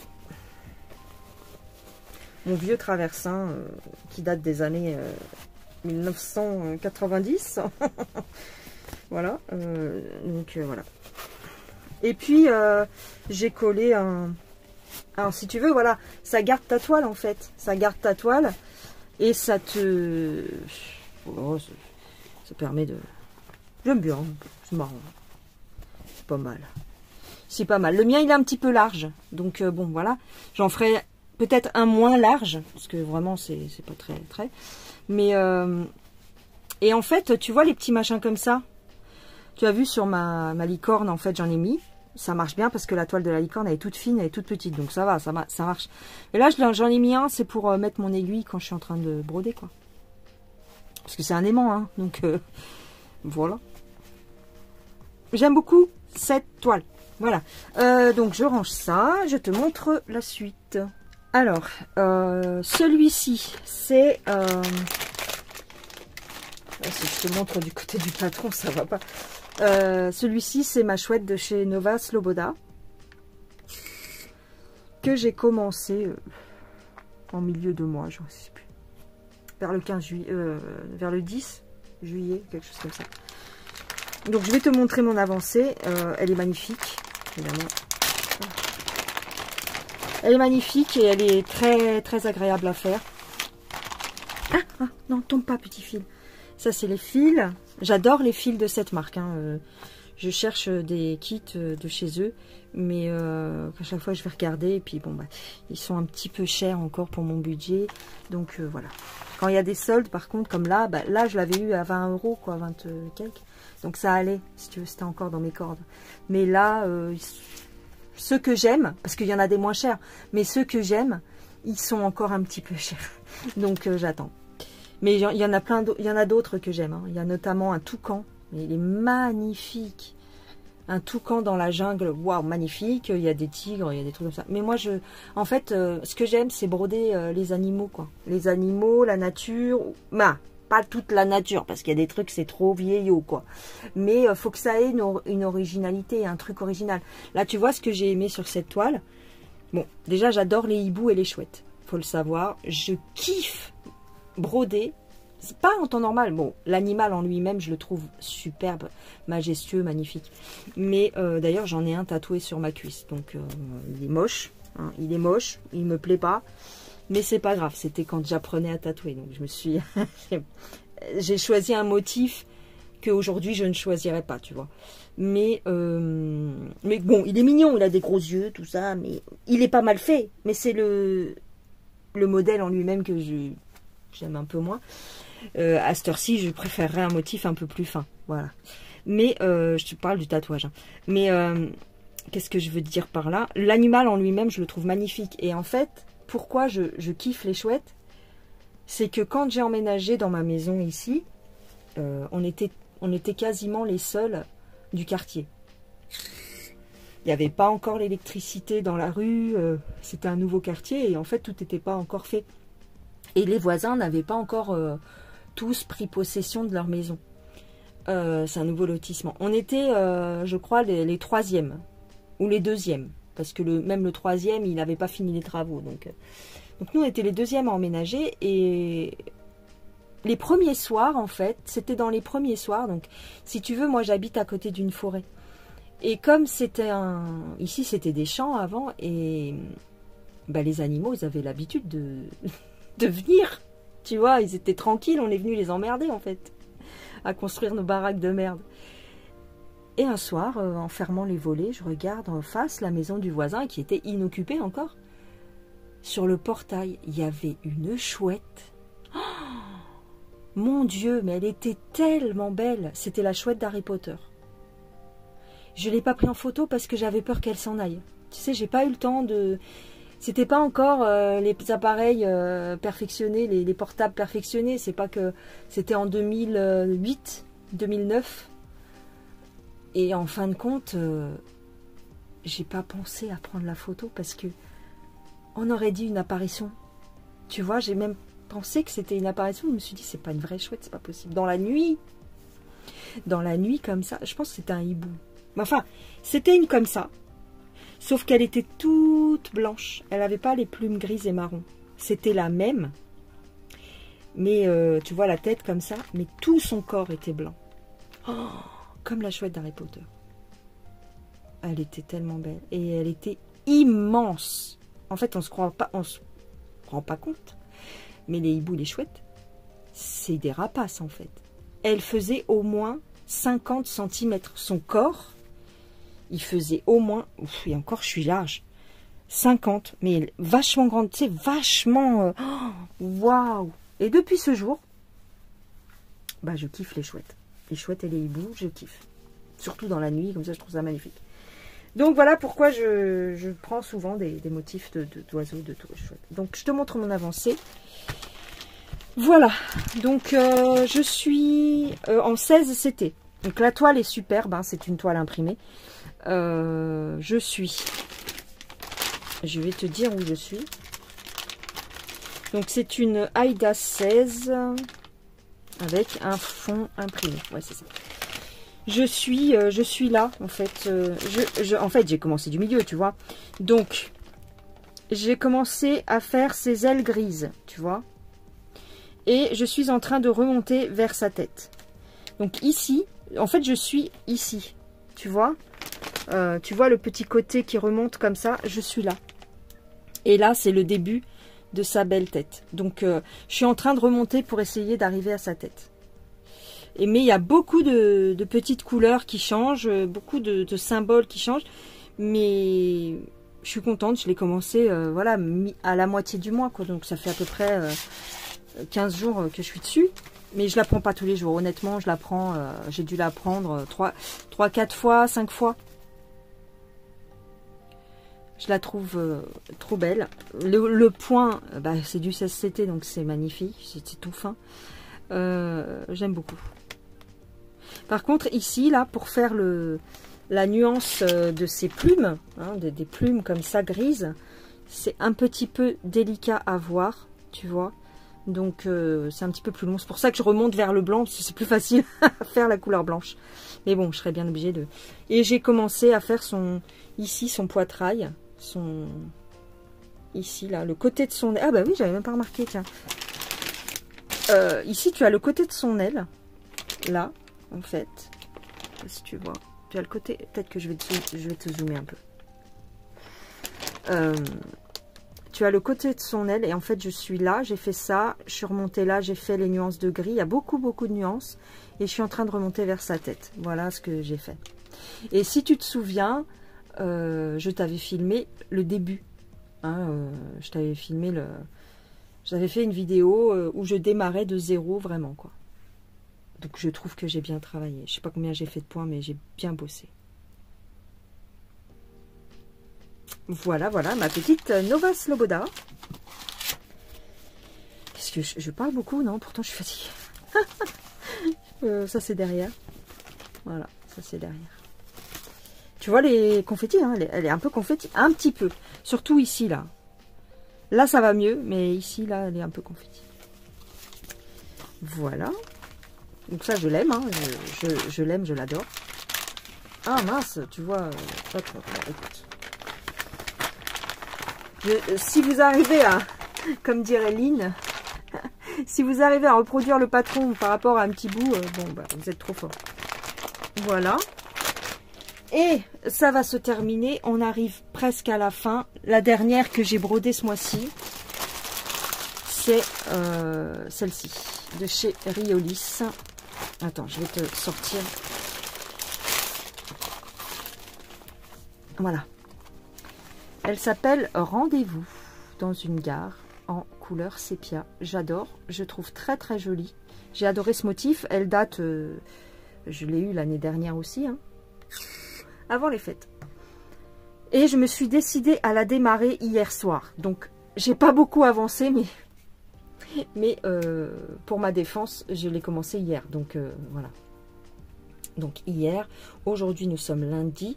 Mon vieux traversin qui date des années 1990. Voilà. Donc, voilà. Et puis, j'ai collé un... Alors, si tu veux, voilà, ça garde ta toile, en fait. Ça garde ta toile et ça te... Oh, ça permet de... J'aime bien, c'est marrant. C'est pas mal. C'est pas mal. Le mien, il est un petit peu large. Donc, bon, voilà. J'en ferai peut-être un moins large. Parce que vraiment, c'est pas très... Mais... Et en fait, tu vois les petits machins comme ça? Tu as vu sur ma licorne, en fait, j'en ai mis. Ça marche bien parce que la toile de la licorne, elle est toute fine, elle est toute petite. Donc, ça va, ça marche. Et là, j'en ai mis un, c'est pour mettre mon aiguille quand je suis en train de broder, quoi. Parce que c'est un aimant, hein. Donc, voilà. J'aime beaucoup cette toile. Voilà. Donc, je range ça. Je te montre la suite. Alors, celui-ci, c'est... si je te montre du côté du patron, ça va pas. Celui-ci, c'est ma chouette de chez Nova Sloboda. Que j'ai commencé en milieu de mois, je ne sais plus. Vers le 15 juillet, vers le 10 juillet, quelque chose comme ça. Donc, je vais te montrer mon avancée. Elle est magnifique, évidemment. Elle est magnifique et elle est très agréable à faire. Ah, non, tombe pas, petit fil. Ça, c'est les fils. J'adore les fils de cette marque. Hein. Je cherche des kits de chez eux. Mais à chaque fois, je vais regarder. Et puis, bon, bah, ils sont un petit peu chers encore pour mon budget. Donc, voilà. Quand il y a des soldes, par contre, comme là, bah, là, je l'avais eu à 20 €, quoi, 20 quelques. Donc, ça allait, si tu veux, c'était encore dans mes cordes. Mais là, ceux que j'aime, parce qu'il y en a des moins chers, mais ceux que j'aime, ils sont encore un petit peu chers. Donc, j'attends. Mais il y en a plein d'autres, il y en a d'autres que j'aime. Hein. Il y a notamment un toucan, mais il est magnifique. Un toucan dans la jungle, waouh, magnifique. Il y a des tigres, il y a des trucs comme ça. Mais moi, en fait, ce que j'aime, c'est broder les animaux, quoi. Les animaux, la nature, bah, pas toute la nature, parce qu'il y a des trucs, c'est trop vieillot, quoi. Mais faut que ça ait une originalité, un truc original. Là, tu vois ce que j'ai aimé sur cette toile. Bon, déjà, j'adore les hiboux et les chouettes. Faut le savoir. Je kiffe broder, c'est pas en temps normal. Bon, l'animal en lui-même, je le trouve superbe, majestueux, magnifique. Mais d'ailleurs, j'en ai un tatoué sur ma cuisse. Donc, il est moche. Hein, il est moche. Il me plaît pas. Mais c'est pas grave. C'était quand j'apprenais à tatouer. Donc, je me suis... j'ai choisi un motif qu'aujourd'hui, je ne choisirais pas, tu vois. Mais bon, il est mignon. Il a des gros yeux, tout ça. Mais il est pas mal fait. Mais c'est le modèle en lui-même que j'aime un peu moins. À cette heure-ci, je préférerais un motif un peu plus fin. Voilà. Mais, je te parle du tatouage. Hein. Mais, qu'est-ce que je veux dire par là? L'animal en lui-même, je le trouve magnifique. Et en fait, pourquoi je kiffe les chouettes? C'est que quand j'ai emménagé dans ma maison ici, on était quasiment les seuls du quartier. Il n'y avait pas encore l'électricité dans la rue. C'était un nouveau quartier et en fait, tout n'était pas encore fait. Et les voisins n'avaient pas encore tous pris possession de leur maison. C'est un nouveau lotissement. On était, je crois, les troisièmes ou les deuxièmes. Parce que même le troisième, il n'avait pas fini les travaux. Donc nous, on était les deuxièmes à emménager. Et les premiers soirs, en fait, c'était dans les premiers soirs. Donc, si tu veux, moi, j'habite à côté d'une forêt. Et comme c'était ici, c'était des champs avant. Et bah, les animaux, ils avaient l'habitude de venir, tu vois, ils étaient tranquilles, on est venu les emmerder en fait, à construire nos baraques de merde. Et un soir, en fermant les volets, je regarde en face la maison du voisin qui était inoccupée encore. Sur le portail, il y avait une chouette. Oh, mon Dieu, mais elle était tellement belle. C'était la chouette d'Harry Potter. Je ne l'ai pas pris en photo parce que j'avais peur qu'elle s'en aille. Tu sais, j'ai pas eu le temps de... C'était pas encore les appareils perfectionnés, les portables perfectionnés. C'est pas que... C'était en 2008, 2009. Et en fin de compte, j'ai pas pensé à prendre la photo parce que on aurait dit une apparition. Tu vois, j'ai même pensé que c'était une apparition. Je me suis dit, c'est pas une vraie chouette, c'est pas possible. Dans la nuit comme ça, je pense que c'était un hibou. Mais enfin, c'était une comme ça. Sauf qu'elle était toute blanche. Elle n'avait pas les plumes grises et marron. C'était la même. Mais tu vois la tête comme ça. Mais tout son corps était blanc. Oh, comme la chouette d'Harry Potter. Elle était tellement belle. Et elle était immense. En fait, on se rend pas compte. Mais les hiboux, les chouettes, c'est des rapaces en fait. Elle faisait au moins 50 cm. Son corps, il faisait au moins... Ouf, et encore, je suis large. 50, mais vachement grande. Tu sais, vachement... Waouh! Et depuis ce jour, bah, je kiffe les chouettes. Les chouettes et les hiboux, je kiffe. Surtout dans la nuit, comme ça, je trouve ça magnifique. Donc, voilà pourquoi je prends souvent des motifs d'oiseaux, de chouettes. Donc, je te montre mon avancée. Voilà. Donc, je suis en 16 CT. Donc, la toile est superbe. Hein, c'est une toile imprimée. Je vais te dire où je suis. Donc, c'est une Aida 16 avec un fond imprimé. Ouais, c'est ça. Je suis là, en fait. En fait, j'ai commencé du milieu, tu vois. Donc, j'ai commencé à faire ses ailes grises, tu vois. Et je suis en train de remonter vers sa tête. Donc, ici, en fait, je suis ici, tu vois. Tu vois le petit côté qui remonte comme ça, je suis là. Et là, c'est le début de sa belle tête. Donc, je suis en train de remonter pour essayer d'arriver à sa tête. Mais il y a beaucoup de petites couleurs qui changent, beaucoup de symboles qui changent. Mais je suis contente, je l'ai commencé voilà, à la moitié du mois, quoi. Donc, ça fait à peu près 15 jours que je suis dessus. Mais je la prends pas tous les jours. Honnêtement, je la prends, j'ai dû la prendre 3, 4 fois, 5 fois. Je la trouve trop belle. Le point, bah, c'est du 16CT, donc c'est magnifique. C'est tout fin. J'aime beaucoup. Par contre, ici, là, pour faire la nuance de ces plumes, hein, des plumes comme ça, grises, c'est un petit peu délicat à voir, tu vois. Donc, c'est un petit peu plus long. C'est pour ça que je remonte vers le blanc, parce que c'est plus facile à faire la couleur blanche. Mais bon, je serais bien obligée de... Et j'ai commencé à faire ici, son poitrail. Ici, là, le côté de son aile. Ah bah oui, j'avais même pas remarqué, tiens. Ici, tu as le côté de son aile. Là, en fait. Si tu vois. Tu as le côté... Peut-être que je vais te zoomer un peu. Tu as le côté de son aile. Et en fait, je suis là. J'ai fait ça. Je suis remontée là. J'ai fait les nuances de gris. Il y a beaucoup, beaucoup de nuances. Et je suis en train de remonter vers sa tête. Voilà ce que j'ai fait. Et si tu te souviens... je t'avais filmé le début. Hein, je t'avais filmé J'avais fait une vidéo où je démarrais de zéro, vraiment, quoi. Donc, je trouve que j'ai bien travaillé. Je sais pas combien j'ai fait de points, mais j'ai bien bossé. Voilà, voilà, ma petite Nova Sloboda. Est-ce que je parle beaucoup? Non, pourtant, je suis fatiguée. Ça, c'est derrière. Voilà, ça, c'est derrière. Tu vois les confettis, hein, elle est un peu confetti, un petit peu. Surtout ici, là. Là, ça va mieux, mais ici, là, elle est un peu confetti. Voilà. Donc ça, je l'aime, hein, je l'aime, je l'adore. Ah mince, tu vois, écoute. Si vous arrivez à, comme dirait Lynn, si vous arrivez à reproduire le patron par rapport à un petit bout, bon, bah, vous êtes trop fort. Voilà. Et ça va se terminer. On arrive presque à la fin. La dernière que j'ai brodée ce mois-ci, c'est celle-ci, de chez Riolis. Attends, je vais te sortir. Voilà. Elle s'appelle Rendez-vous dans une gare en couleur sépia. J'adore, je trouve très très jolie. J'ai adoré ce motif. Elle date, je l'ai eu l'année dernière aussi, hein, avant les fêtes. Et je me suis décidée à la démarrer hier soir. Donc, j'ai pas beaucoup avancé, mais pour ma défense, je l'ai commencé hier. Donc, voilà. Donc, hier. Aujourd'hui, nous sommes lundi.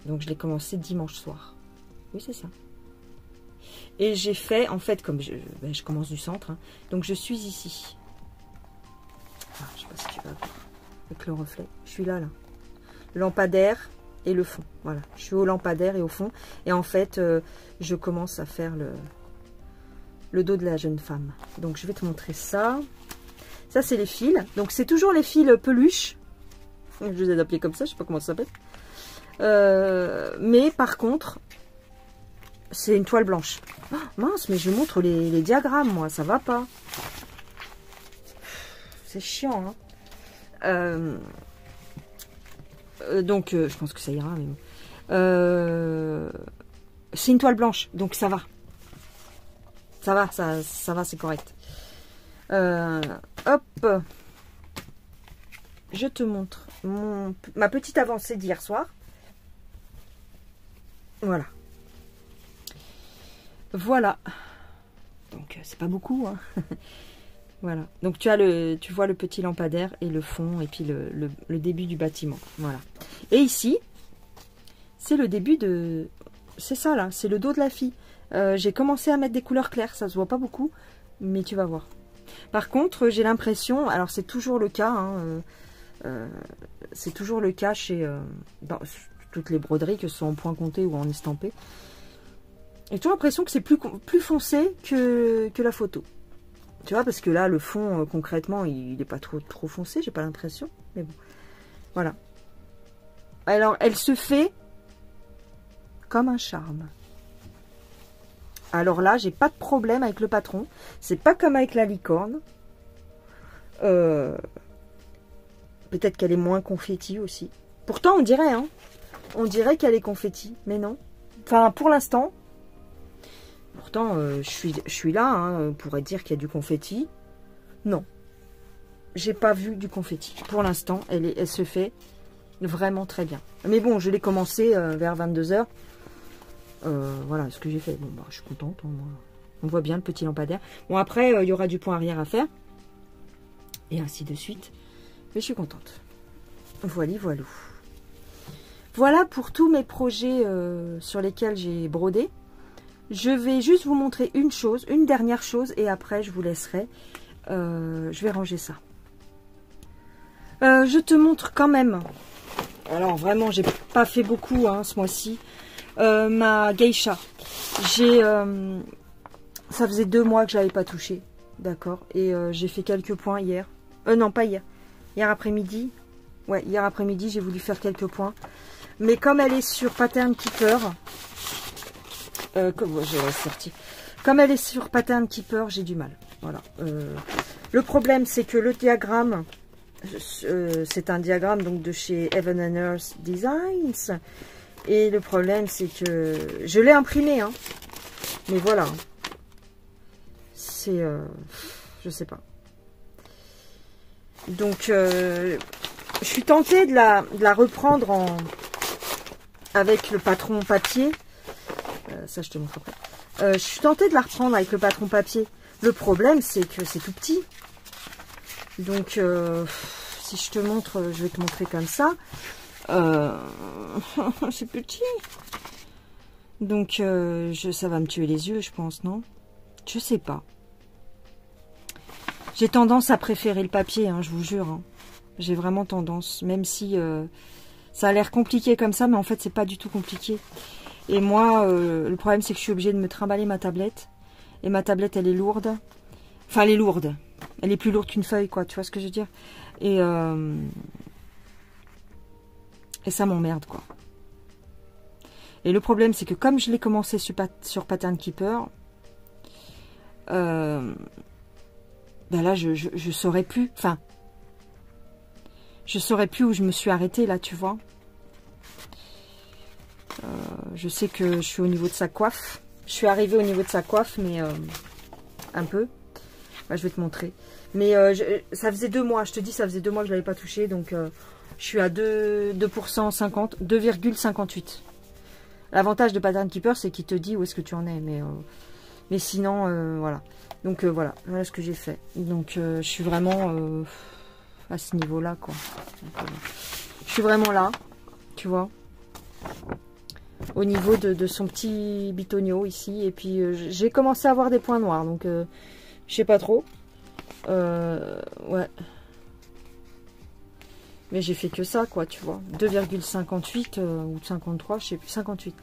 Donc, je l'ai commencé dimanche soir. Oui, c'est ça. Et j'ai fait, en fait, comme je commence du centre, hein, donc je suis ici. Ah, je sais pas si tu vas voir avec le reflet. Je suis là. Lampadaire et le fond. Voilà, je suis au lampadaire et au fond. Et en fait, je commence à faire le dos de la jeune femme. Donc, je vais te montrer ça. Ça, c'est les fils. Donc, c'est toujours les fils peluche. Je les ai appelés comme ça, je sais pas comment ça s'appelle. Mais par contre, c'est une toile blanche. Oh, mince, mais je montre les diagrammes, moi, ça va pas. C'est chiant, hein. Donc, je pense que ça ira, mais bon. C'est une toile blanche, donc ça va. Ça va, c'est correct. Hop. Je te montre ma petite avancée d'hier soir. Voilà. Voilà. Donc, c'est pas beaucoup, hein. Voilà. Donc, tu vois le petit lampadaire et le fond, et puis le début du bâtiment. Voilà. Et ici, c'est le début de... C'est ça, là. C'est le dos de la fille. J'ai commencé à mettre des couleurs claires. Ça se voit pas beaucoup, mais tu vas voir. Par contre, j'ai l'impression... Alors, c'est toujours le cas, hein, c'est toujours le cas chez dans toutes les broderies, que ce soit en point compté ou en estampé. J'ai toujours l'impression que c'est plus foncé que la photo. Tu vois, parce que là, le fond, concrètement, il n'est pas trop foncé, j'ai pas l'impression. Mais bon, voilà. Alors, elle se fait comme un charme. Alors là, j'ai pas de problème avec le patron. C'est pas comme avec la licorne. Peut-être qu'elle est moins confetti aussi. Pourtant, on dirait, hein. On dirait qu'elle est confetti, mais non. Enfin, pour l'instant. Pourtant, je suis là, hein, pour dire qu'il y a du confetti. Non. J'ai pas vu du confetti. Pour l'instant, elle se fait vraiment très bien. Mais bon, je l'ai commencé vers 22 h. Voilà ce que j'ai fait. Bon, bah, je suis contente. On voit bien le petit lampadaire. Bon, après, il y aura du point arrière à faire. Et ainsi de suite. Mais je suis contente. Voilà. Voilà pour tous mes projets sur lesquels j'ai brodé. Je vais juste vous montrer une dernière chose, et après je vous laisserai. Je vais ranger ça. Je te montre quand même. Alors vraiment, j'ai pas fait beaucoup, hein, ce mois-ci. Ma geisha. Ça faisait 2 mois que je l'avais pas touché, d'accord. Et j'ai fait quelques points hier. Non, pas hier. Hier après-midi. Ouais, hier après-midi, j'ai voulu faire quelques points. Mais comme elle est sur Pattern Keeper, comme elle est sur Pattern Keeper, j'ai du mal. Voilà. Le problème, c'est que le diagramme, c'est un diagramme donc de chez Heaven and Earth Designs. Et le problème, c'est que je l'ai imprimé, hein. Mais voilà. C'est, je sais pas. Donc, je suis tentée de la reprendre avec le patron papier. Ça, je te montre après. Je suis tentée de la reprendre avec le patron papier. Le problème, c'est que c'est tout petit. Donc, si je te montre, je vais te montrer comme ça. C'est petit. Donc, ça va me tuer les yeux, je pense, non? Je sais pas. J'ai tendance à préférer le papier, hein, je vous jure. Hein. J'ai vraiment tendance, même si ça a l'air compliqué comme ça, mais en fait, c'est pas du tout compliqué. Et moi, le problème, c'est que je suis obligée de me trimballer ma tablette. Et ma tablette, elle est lourde. Enfin, elle est lourde. Elle est plus lourde qu'une feuille, quoi. Tu vois ce que je veux dire? Et ça m'emmerde, quoi. Et le problème, c'est que comme je l'ai commencé sur Pattern Keeper, ben là, je saurais plus. Enfin, je saurais plus où je me suis arrêtée, là, tu vois. Je sais que je suis au niveau de sa coiffe. Je suis arrivée au niveau de sa coiffe, mais un peu. Bah, je vais te montrer. Mais ça faisait 2 mois, je te dis, ça faisait 2 mois que je ne l'avais pas touché. Donc, je suis à 2% 50, 2,58. L'avantage de Pattern Keeper, c'est qu'il te dit où est-ce que tu en es. Mais sinon, voilà. Donc, voilà ce que j'ai fait. Donc, je suis vraiment à ce niveau-là, quoi. Donc, je suis vraiment là, tu vois. Au niveau de son petit bitonio ici. Et puis, j'ai commencé à avoir des points noirs. Donc, je sais pas trop. Ouais. Mais j'ai fait que ça, quoi, tu vois. 2,58 ou 53, je sais plus, 58.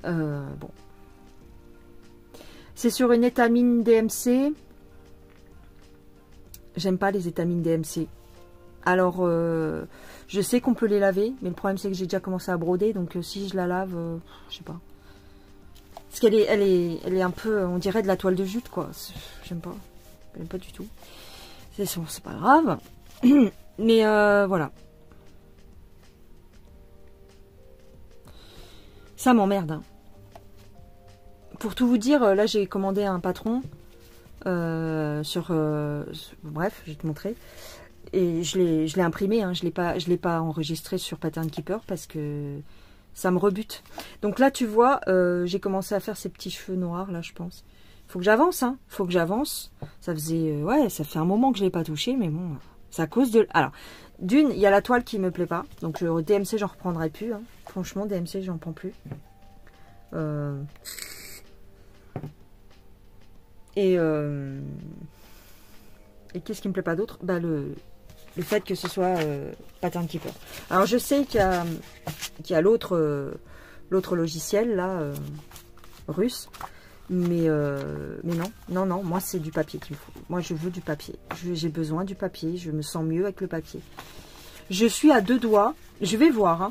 Bon. C'est sur une étamine DMC. J'aime pas les étamines DMC. Alors, je sais qu'on peut les laver, mais le problème, c'est que j'ai déjà commencé à broder. Donc, si je la lave, je sais pas. Parce qu'elle elle est un peu, on dirait de la toile de jute, quoi. J'aime pas. J'aime pas du tout. C'est pas grave. Mais voilà. Ça m'emmerde. Hein. Pour tout vous dire, là j'ai commandé un patron sur... bref, je vais te montrer. Et je l'ai imprimé. Hein, je l'ai pas enregistré sur Pattern Keeper parce que ça me rebute. Donc là tu vois, j'ai commencé à faire ces petits cheveux noirs là, je pense. Faut que j'avance, hein. Faut que j'avance. Ça faisait... ouais, ça fait un moment que je l'ai pas touché, mais bon... C'est à cause de... Alors, d'une, il y a la toile qui me plaît pas. Donc, DMC, j'en reprendrai plus. Hein. Franchement, DMC, j'en prends plus. Et qu'est-ce qui me plaît pas d'autre? Bah, le fait que ce soit Pattern Keeper. Alors, je sais qu'il y a l'autre logiciel, là, russe. Mais non, moi c'est du papier qu'il me faut. Moi je veux du papier. J'ai besoin du papier, je me sens mieux avec le papier. Je suis à 2 doigts, je vais voir, hein,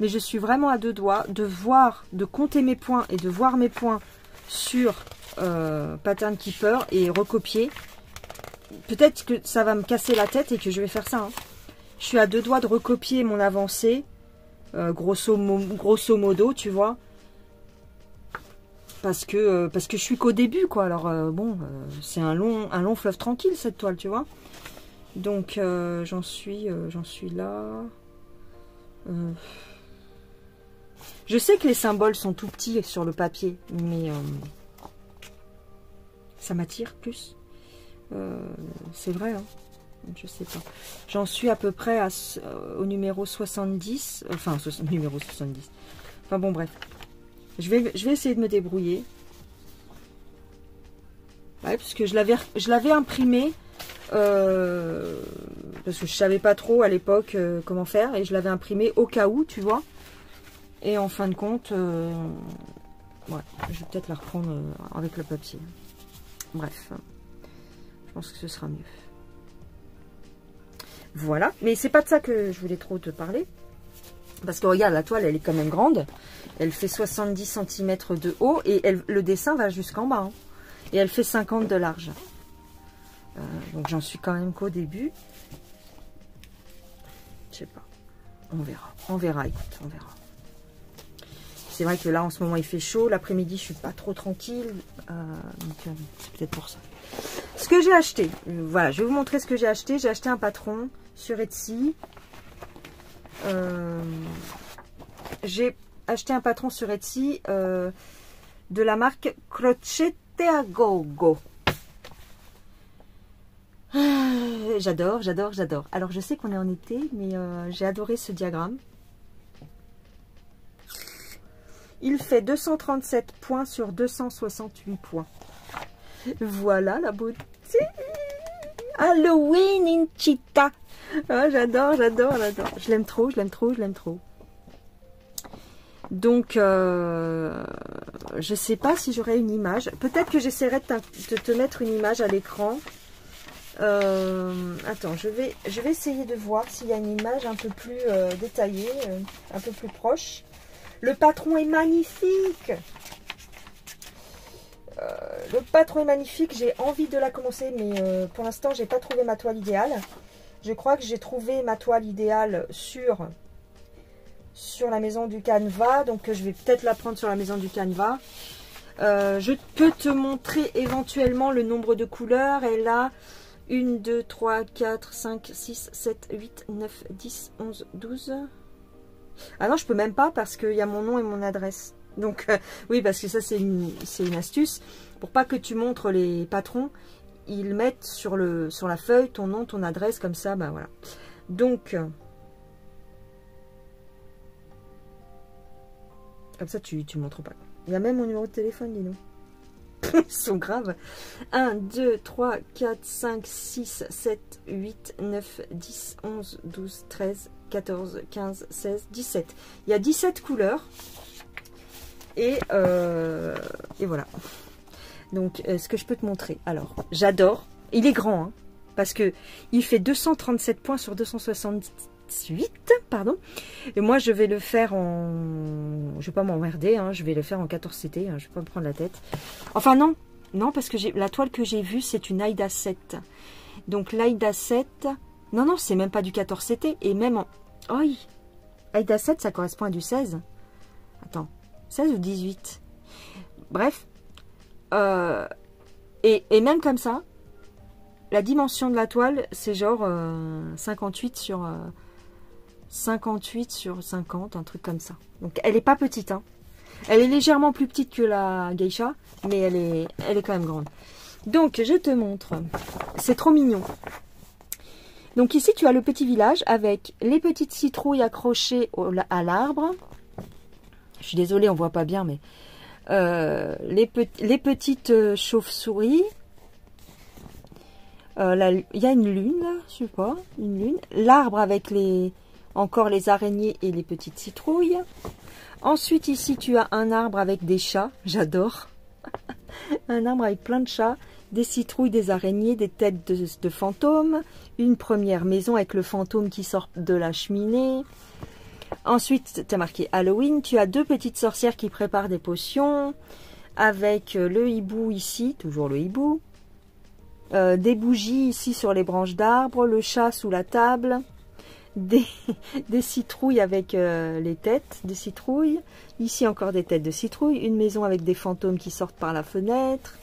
mais je suis vraiment à 2 doigts de compter mes points et de voir mes points sur Pattern Keeper et recopier. Peut-être que ça va me casser la tête et que je vais faire ça. Hein. Je suis à 2 doigts de recopier mon avancée, grosso modo, tu vois. Parce que je suis qu'au début, quoi. Alors, bon, c'est un long fleuve tranquille, cette toile, tu vois. Donc, j'en suis là. Je sais que les symboles sont tout petits sur le papier, mais ça m'attire plus. C'est vrai, hein. Je sais pas. J'en suis à peu près au numéro 70. Enfin, numéro 70. Enfin, bon, bref. Je vais essayer de me débrouiller. Ouais, parce que je l'avais imprimé. Parce que je savais pas trop à l'époque comment faire. Et je l'avais imprimé au cas où, tu vois. Et en fin de compte, ouais, je vais peut-être la reprendre avec le papier. Bref. Je pense que ce sera mieux. Voilà. Mais c'est pas de ça que je voulais trop te parler. Parce que regarde, la toile, elle est quand même grande. Elle fait 70 cm de haut. Et le dessin va jusqu'en bas. Hein. Et elle fait 50 de large. Donc j'en suis quand même qu'au début. Je sais pas. On verra. On verra, écoute, on verra. C'est vrai que là, en ce moment, il fait chaud. L'après-midi, je suis pas trop tranquille. Donc c'est peut-être pour ça. Ce que j'ai acheté. Voilà, je vais vous montrer ce que j'ai acheté. J'ai acheté un patron sur Etsy. J'ai acheté un patron sur Etsy de la marque Crocette a Gogo. J'adore, j'adore, j'adore. Alors je sais qu'on est en été, mais j'ai adoré ce diagramme. Il fait 237 points sur 268 points. Voilà la beauté. Halloween in Cheetah. Oh, j'adore, j'adore, j'adore. Je l'aime trop, je l'aime trop, je l'aime trop. Donc, je sais pas si j'aurai une image. Peut-être que j'essaierai de te mettre une image à l'écran. Attends, je vais essayer de voir s'il y a une image un peu plus détaillée, un peu plus proche. Le patron est magnifique. Le patron est magnifique. J'ai envie de la commencer, mais pour l'instant, j'ai pas trouvé ma toile idéale. Je crois que j'ai trouvé ma toile idéale sur sur la maison du Canva. Donc je vais peut-être la prendre sur la maison du Canva. Je peux te montrer éventuellement le nombre de couleurs. Elle a 1, 2, 3, 4, 5, 6, 7, 8, 9, 10, 11, 12. Ah non, je peux même pas parce qu'il y a mon nom et mon adresse. Donc oui, parce que ça c'est une astuce. Pour pas que tu montres les patrons, ils mettent sur la feuille ton nom, ton adresse, comme ça, ben voilà. Donc, comme ça tu montres pas. Il y a même mon numéro de téléphone, dis-nous. Ils sont graves. 1, 2, 3, 4, 5, 6, 7, 8, 9, 10, 11, 12, 13, 14, 15, 16, 17. Il y a 17 couleurs. Et voilà. Donc, ce que je peux te montrer. Alors, j'adore. Il est grand, hein, parce que il fait 237 points sur 268, pardon. Et moi, je vais le faire en... Je vais pas m'emmerder, hein, je vais le faire en 14CT, hein, je vais pas me prendre la tête. Enfin, non. Non, parce que la toile que j'ai vue, c'est une Aida 7. Donc, l'Aida 7... Non, non, c'est même pas du 14CT. Et même en... Oh, oui. Aida 7, ça correspond à du 16. Attends. 16 ou 18. Bref. Et même comme ça, la dimension de la toile, c'est genre 58 sur 50, un truc comme ça. Donc elle est pas petite, hein. Elle est légèrement plus petite que la geisha, mais elle est quand même grande. Donc je te montre. C'est trop mignon. Donc ici tu as le petit village avec les petites citrouilles accrochées à l'arbre. Je suis désolée, on voit pas bien, mais les petites chauves-souris. Il y a une lune, là, je sais pas, une lune. L'arbre avec encore les araignées et les petites citrouilles. Ensuite, ici, tu as un arbre avec des chats. J'adore. Un arbre avec plein de chats, des citrouilles, des araignées, des têtes de fantômes. Une première maison avec le fantôme qui sort de la cheminée. Ensuite, tu as marqué Halloween. Tu as deux petites sorcières qui préparent des potions. Avec le hibou ici, toujours le hibou. Des bougies ici sur les branches d'arbres. Le chat sous la table. Des citrouilles avec les têtes de citrouilles. Ici encore des têtes de citrouilles. Une maison avec des fantômes qui sortent par la fenêtre.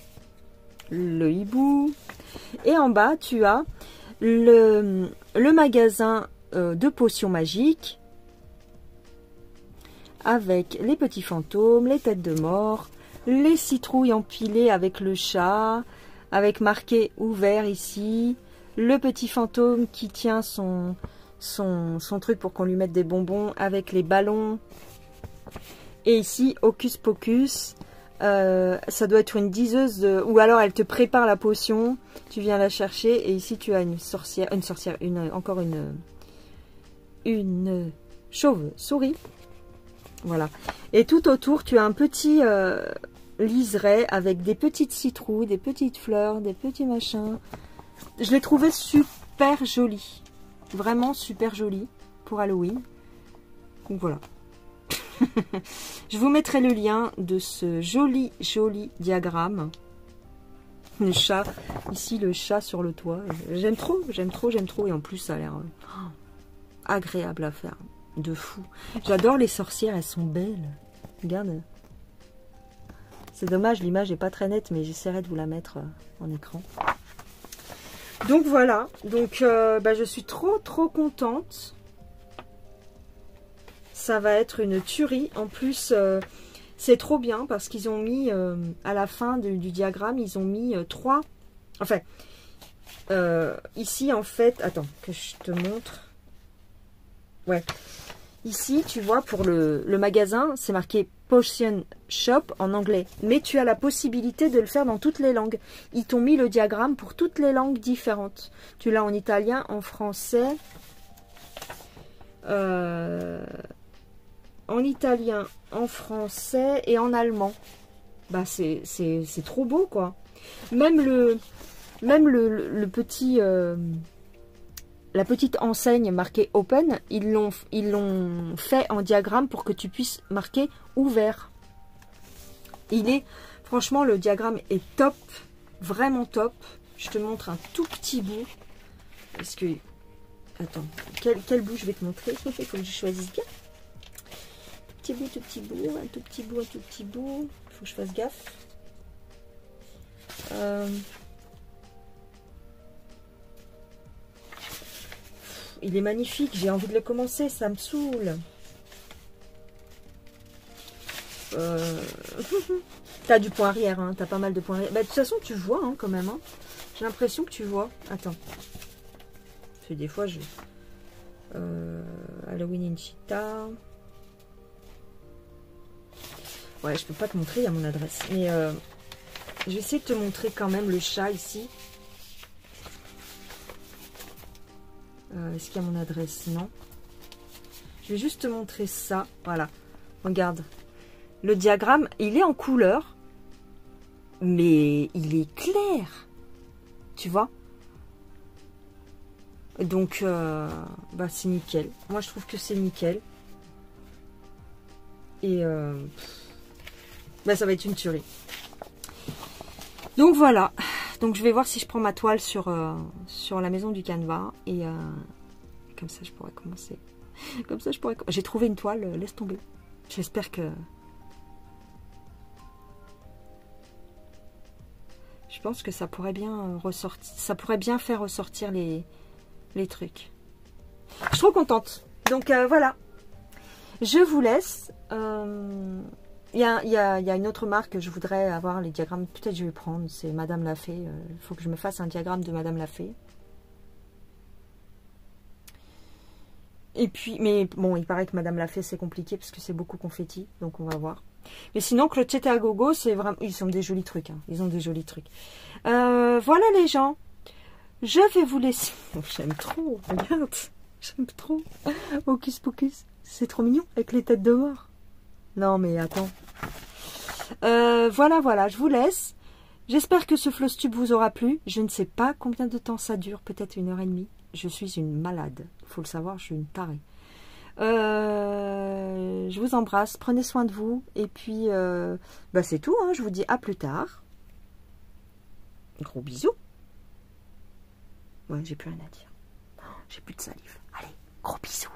Le hibou. Et en bas, tu as le magasin de potions magiques. Avec les petits fantômes, les têtes de mort, les citrouilles empilées avec le chat, avec marqué ouvert ici, le petit fantôme qui tient son truc pour qu'on lui mette des bonbons avec les ballons. Et ici, Hocus Pocus, ça doit être une diseuse, ou alors elle te prépare la potion, tu viens la chercher, et ici tu as encore une chauve-souris. Voilà. Et tout autour, tu as un petit liseré avec des petites citrouilles, des petites fleurs, des petits machins. Je l'ai trouvé super joli. Vraiment super joli pour Halloween. Donc voilà. Je vous mettrai le lien de ce joli diagramme. Le chat. Ici, le chat sur le toit. J'aime trop. Et en plus, ça a l'air agréable à faire. De fou. J'adore les sorcières, elles sont belles. Regarde. C'est dommage, l'image n'est pas très nette, mais j'essaierai de vous la mettre en écran. Donc voilà. Donc je suis trop contente. Ça va être une tuerie. En plus, c'est trop bien parce qu'ils ont mis à la fin du diagramme, ils ont mis 3. Enfin, ici en fait, attends que je te montre. Ouais. Ici, tu vois, pour le magasin, c'est marqué Potion Shop en anglais. Mais tu as la possibilité de le faire dans toutes les langues. Ils t'ont mis le diagramme pour toutes les langues différentes. Tu l'as en italien, en français, en italien, en français et en allemand. Bah, c'est trop beau, quoi. Même le petit... la petite enseigne marquée Open, ils l'ont fait en diagramme pour que tu puisses marquer ouvert. Franchement, le diagramme est top, vraiment top. Je te montre un tout petit bout. Parce que, attends, quel bout je vais te montrer? Il faut que je choisisse bien. petit bout, tout petit bout, un tout petit bout, un tout petit bout. Il faut que je fasse gaffe. Il est magnifique, j'ai envie de le commencer, ça me saoule. T'as du point arrière, hein, t'as pas mal de points arrière. Bah, de toute façon, tu vois hein, quand même. Hein. J'ai l'impression que tu vois. Attends. Parce que des fois, je... Halloween in Cheetah. Ouais, je peux pas te montrer, il y a mon adresse. Mais je vais essayer de te montrer quand même le chat ici. Est-ce qu'il y a mon adresse? Non. Je vais juste te montrer ça. Voilà. Regarde. Le diagramme, il est en couleur. Mais il est clair. Tu vois? Donc, bah, c'est nickel. Moi, je trouve que c'est nickel. Et bah, ça va être une tuerie. Donc, voilà. Donc, je vais voir si je prends ma toile sur la maison du canevas. Et comme ça, je pourrais commencer. Comme ça, je pourrais... J'ai trouvé une toile, laisse tomber. J'espère que... Je pense que ça pourrait bien ressortir. Ça pourrait bien faire ressortir les trucs. Je suis trop contente. Donc, voilà. Je vous laisse. Il y a une autre marque que je voudrais avoir les diagrammes. Peut-être je vais prendre. C'est Madame Lafay. Il faut que je me fasse un diagramme de Madame Lafay. Et puis, mais bon, il paraît que Madame Lafay c'est compliqué parce que c'est beaucoup confetti. Donc on va voir. Mais sinon, Clochette à Gogo, c'est vraiment... Ils ont des jolis trucs. Hein. Ils ont des jolis trucs. Voilà les gens. Je vais vous laisser... Oh, j'aime trop. Regarde. J'aime trop. Hocus Pocus. C'est trop mignon avec les têtes de mort. Non mais attends. Voilà, je vous laisse. J'espère que ce Flosstube vous aura plu. Je ne sais pas combien de temps ça dure, peut-être 1h30. Je suis une malade. Il faut le savoir, je suis une tarée. Je vous embrasse, prenez soin de vous. Et puis, bah c'est tout. Hein. Je vous dis à plus tard. Gros bisous. Ouais, j'ai plus rien à dire. J'ai plus de salive. Allez, gros bisous.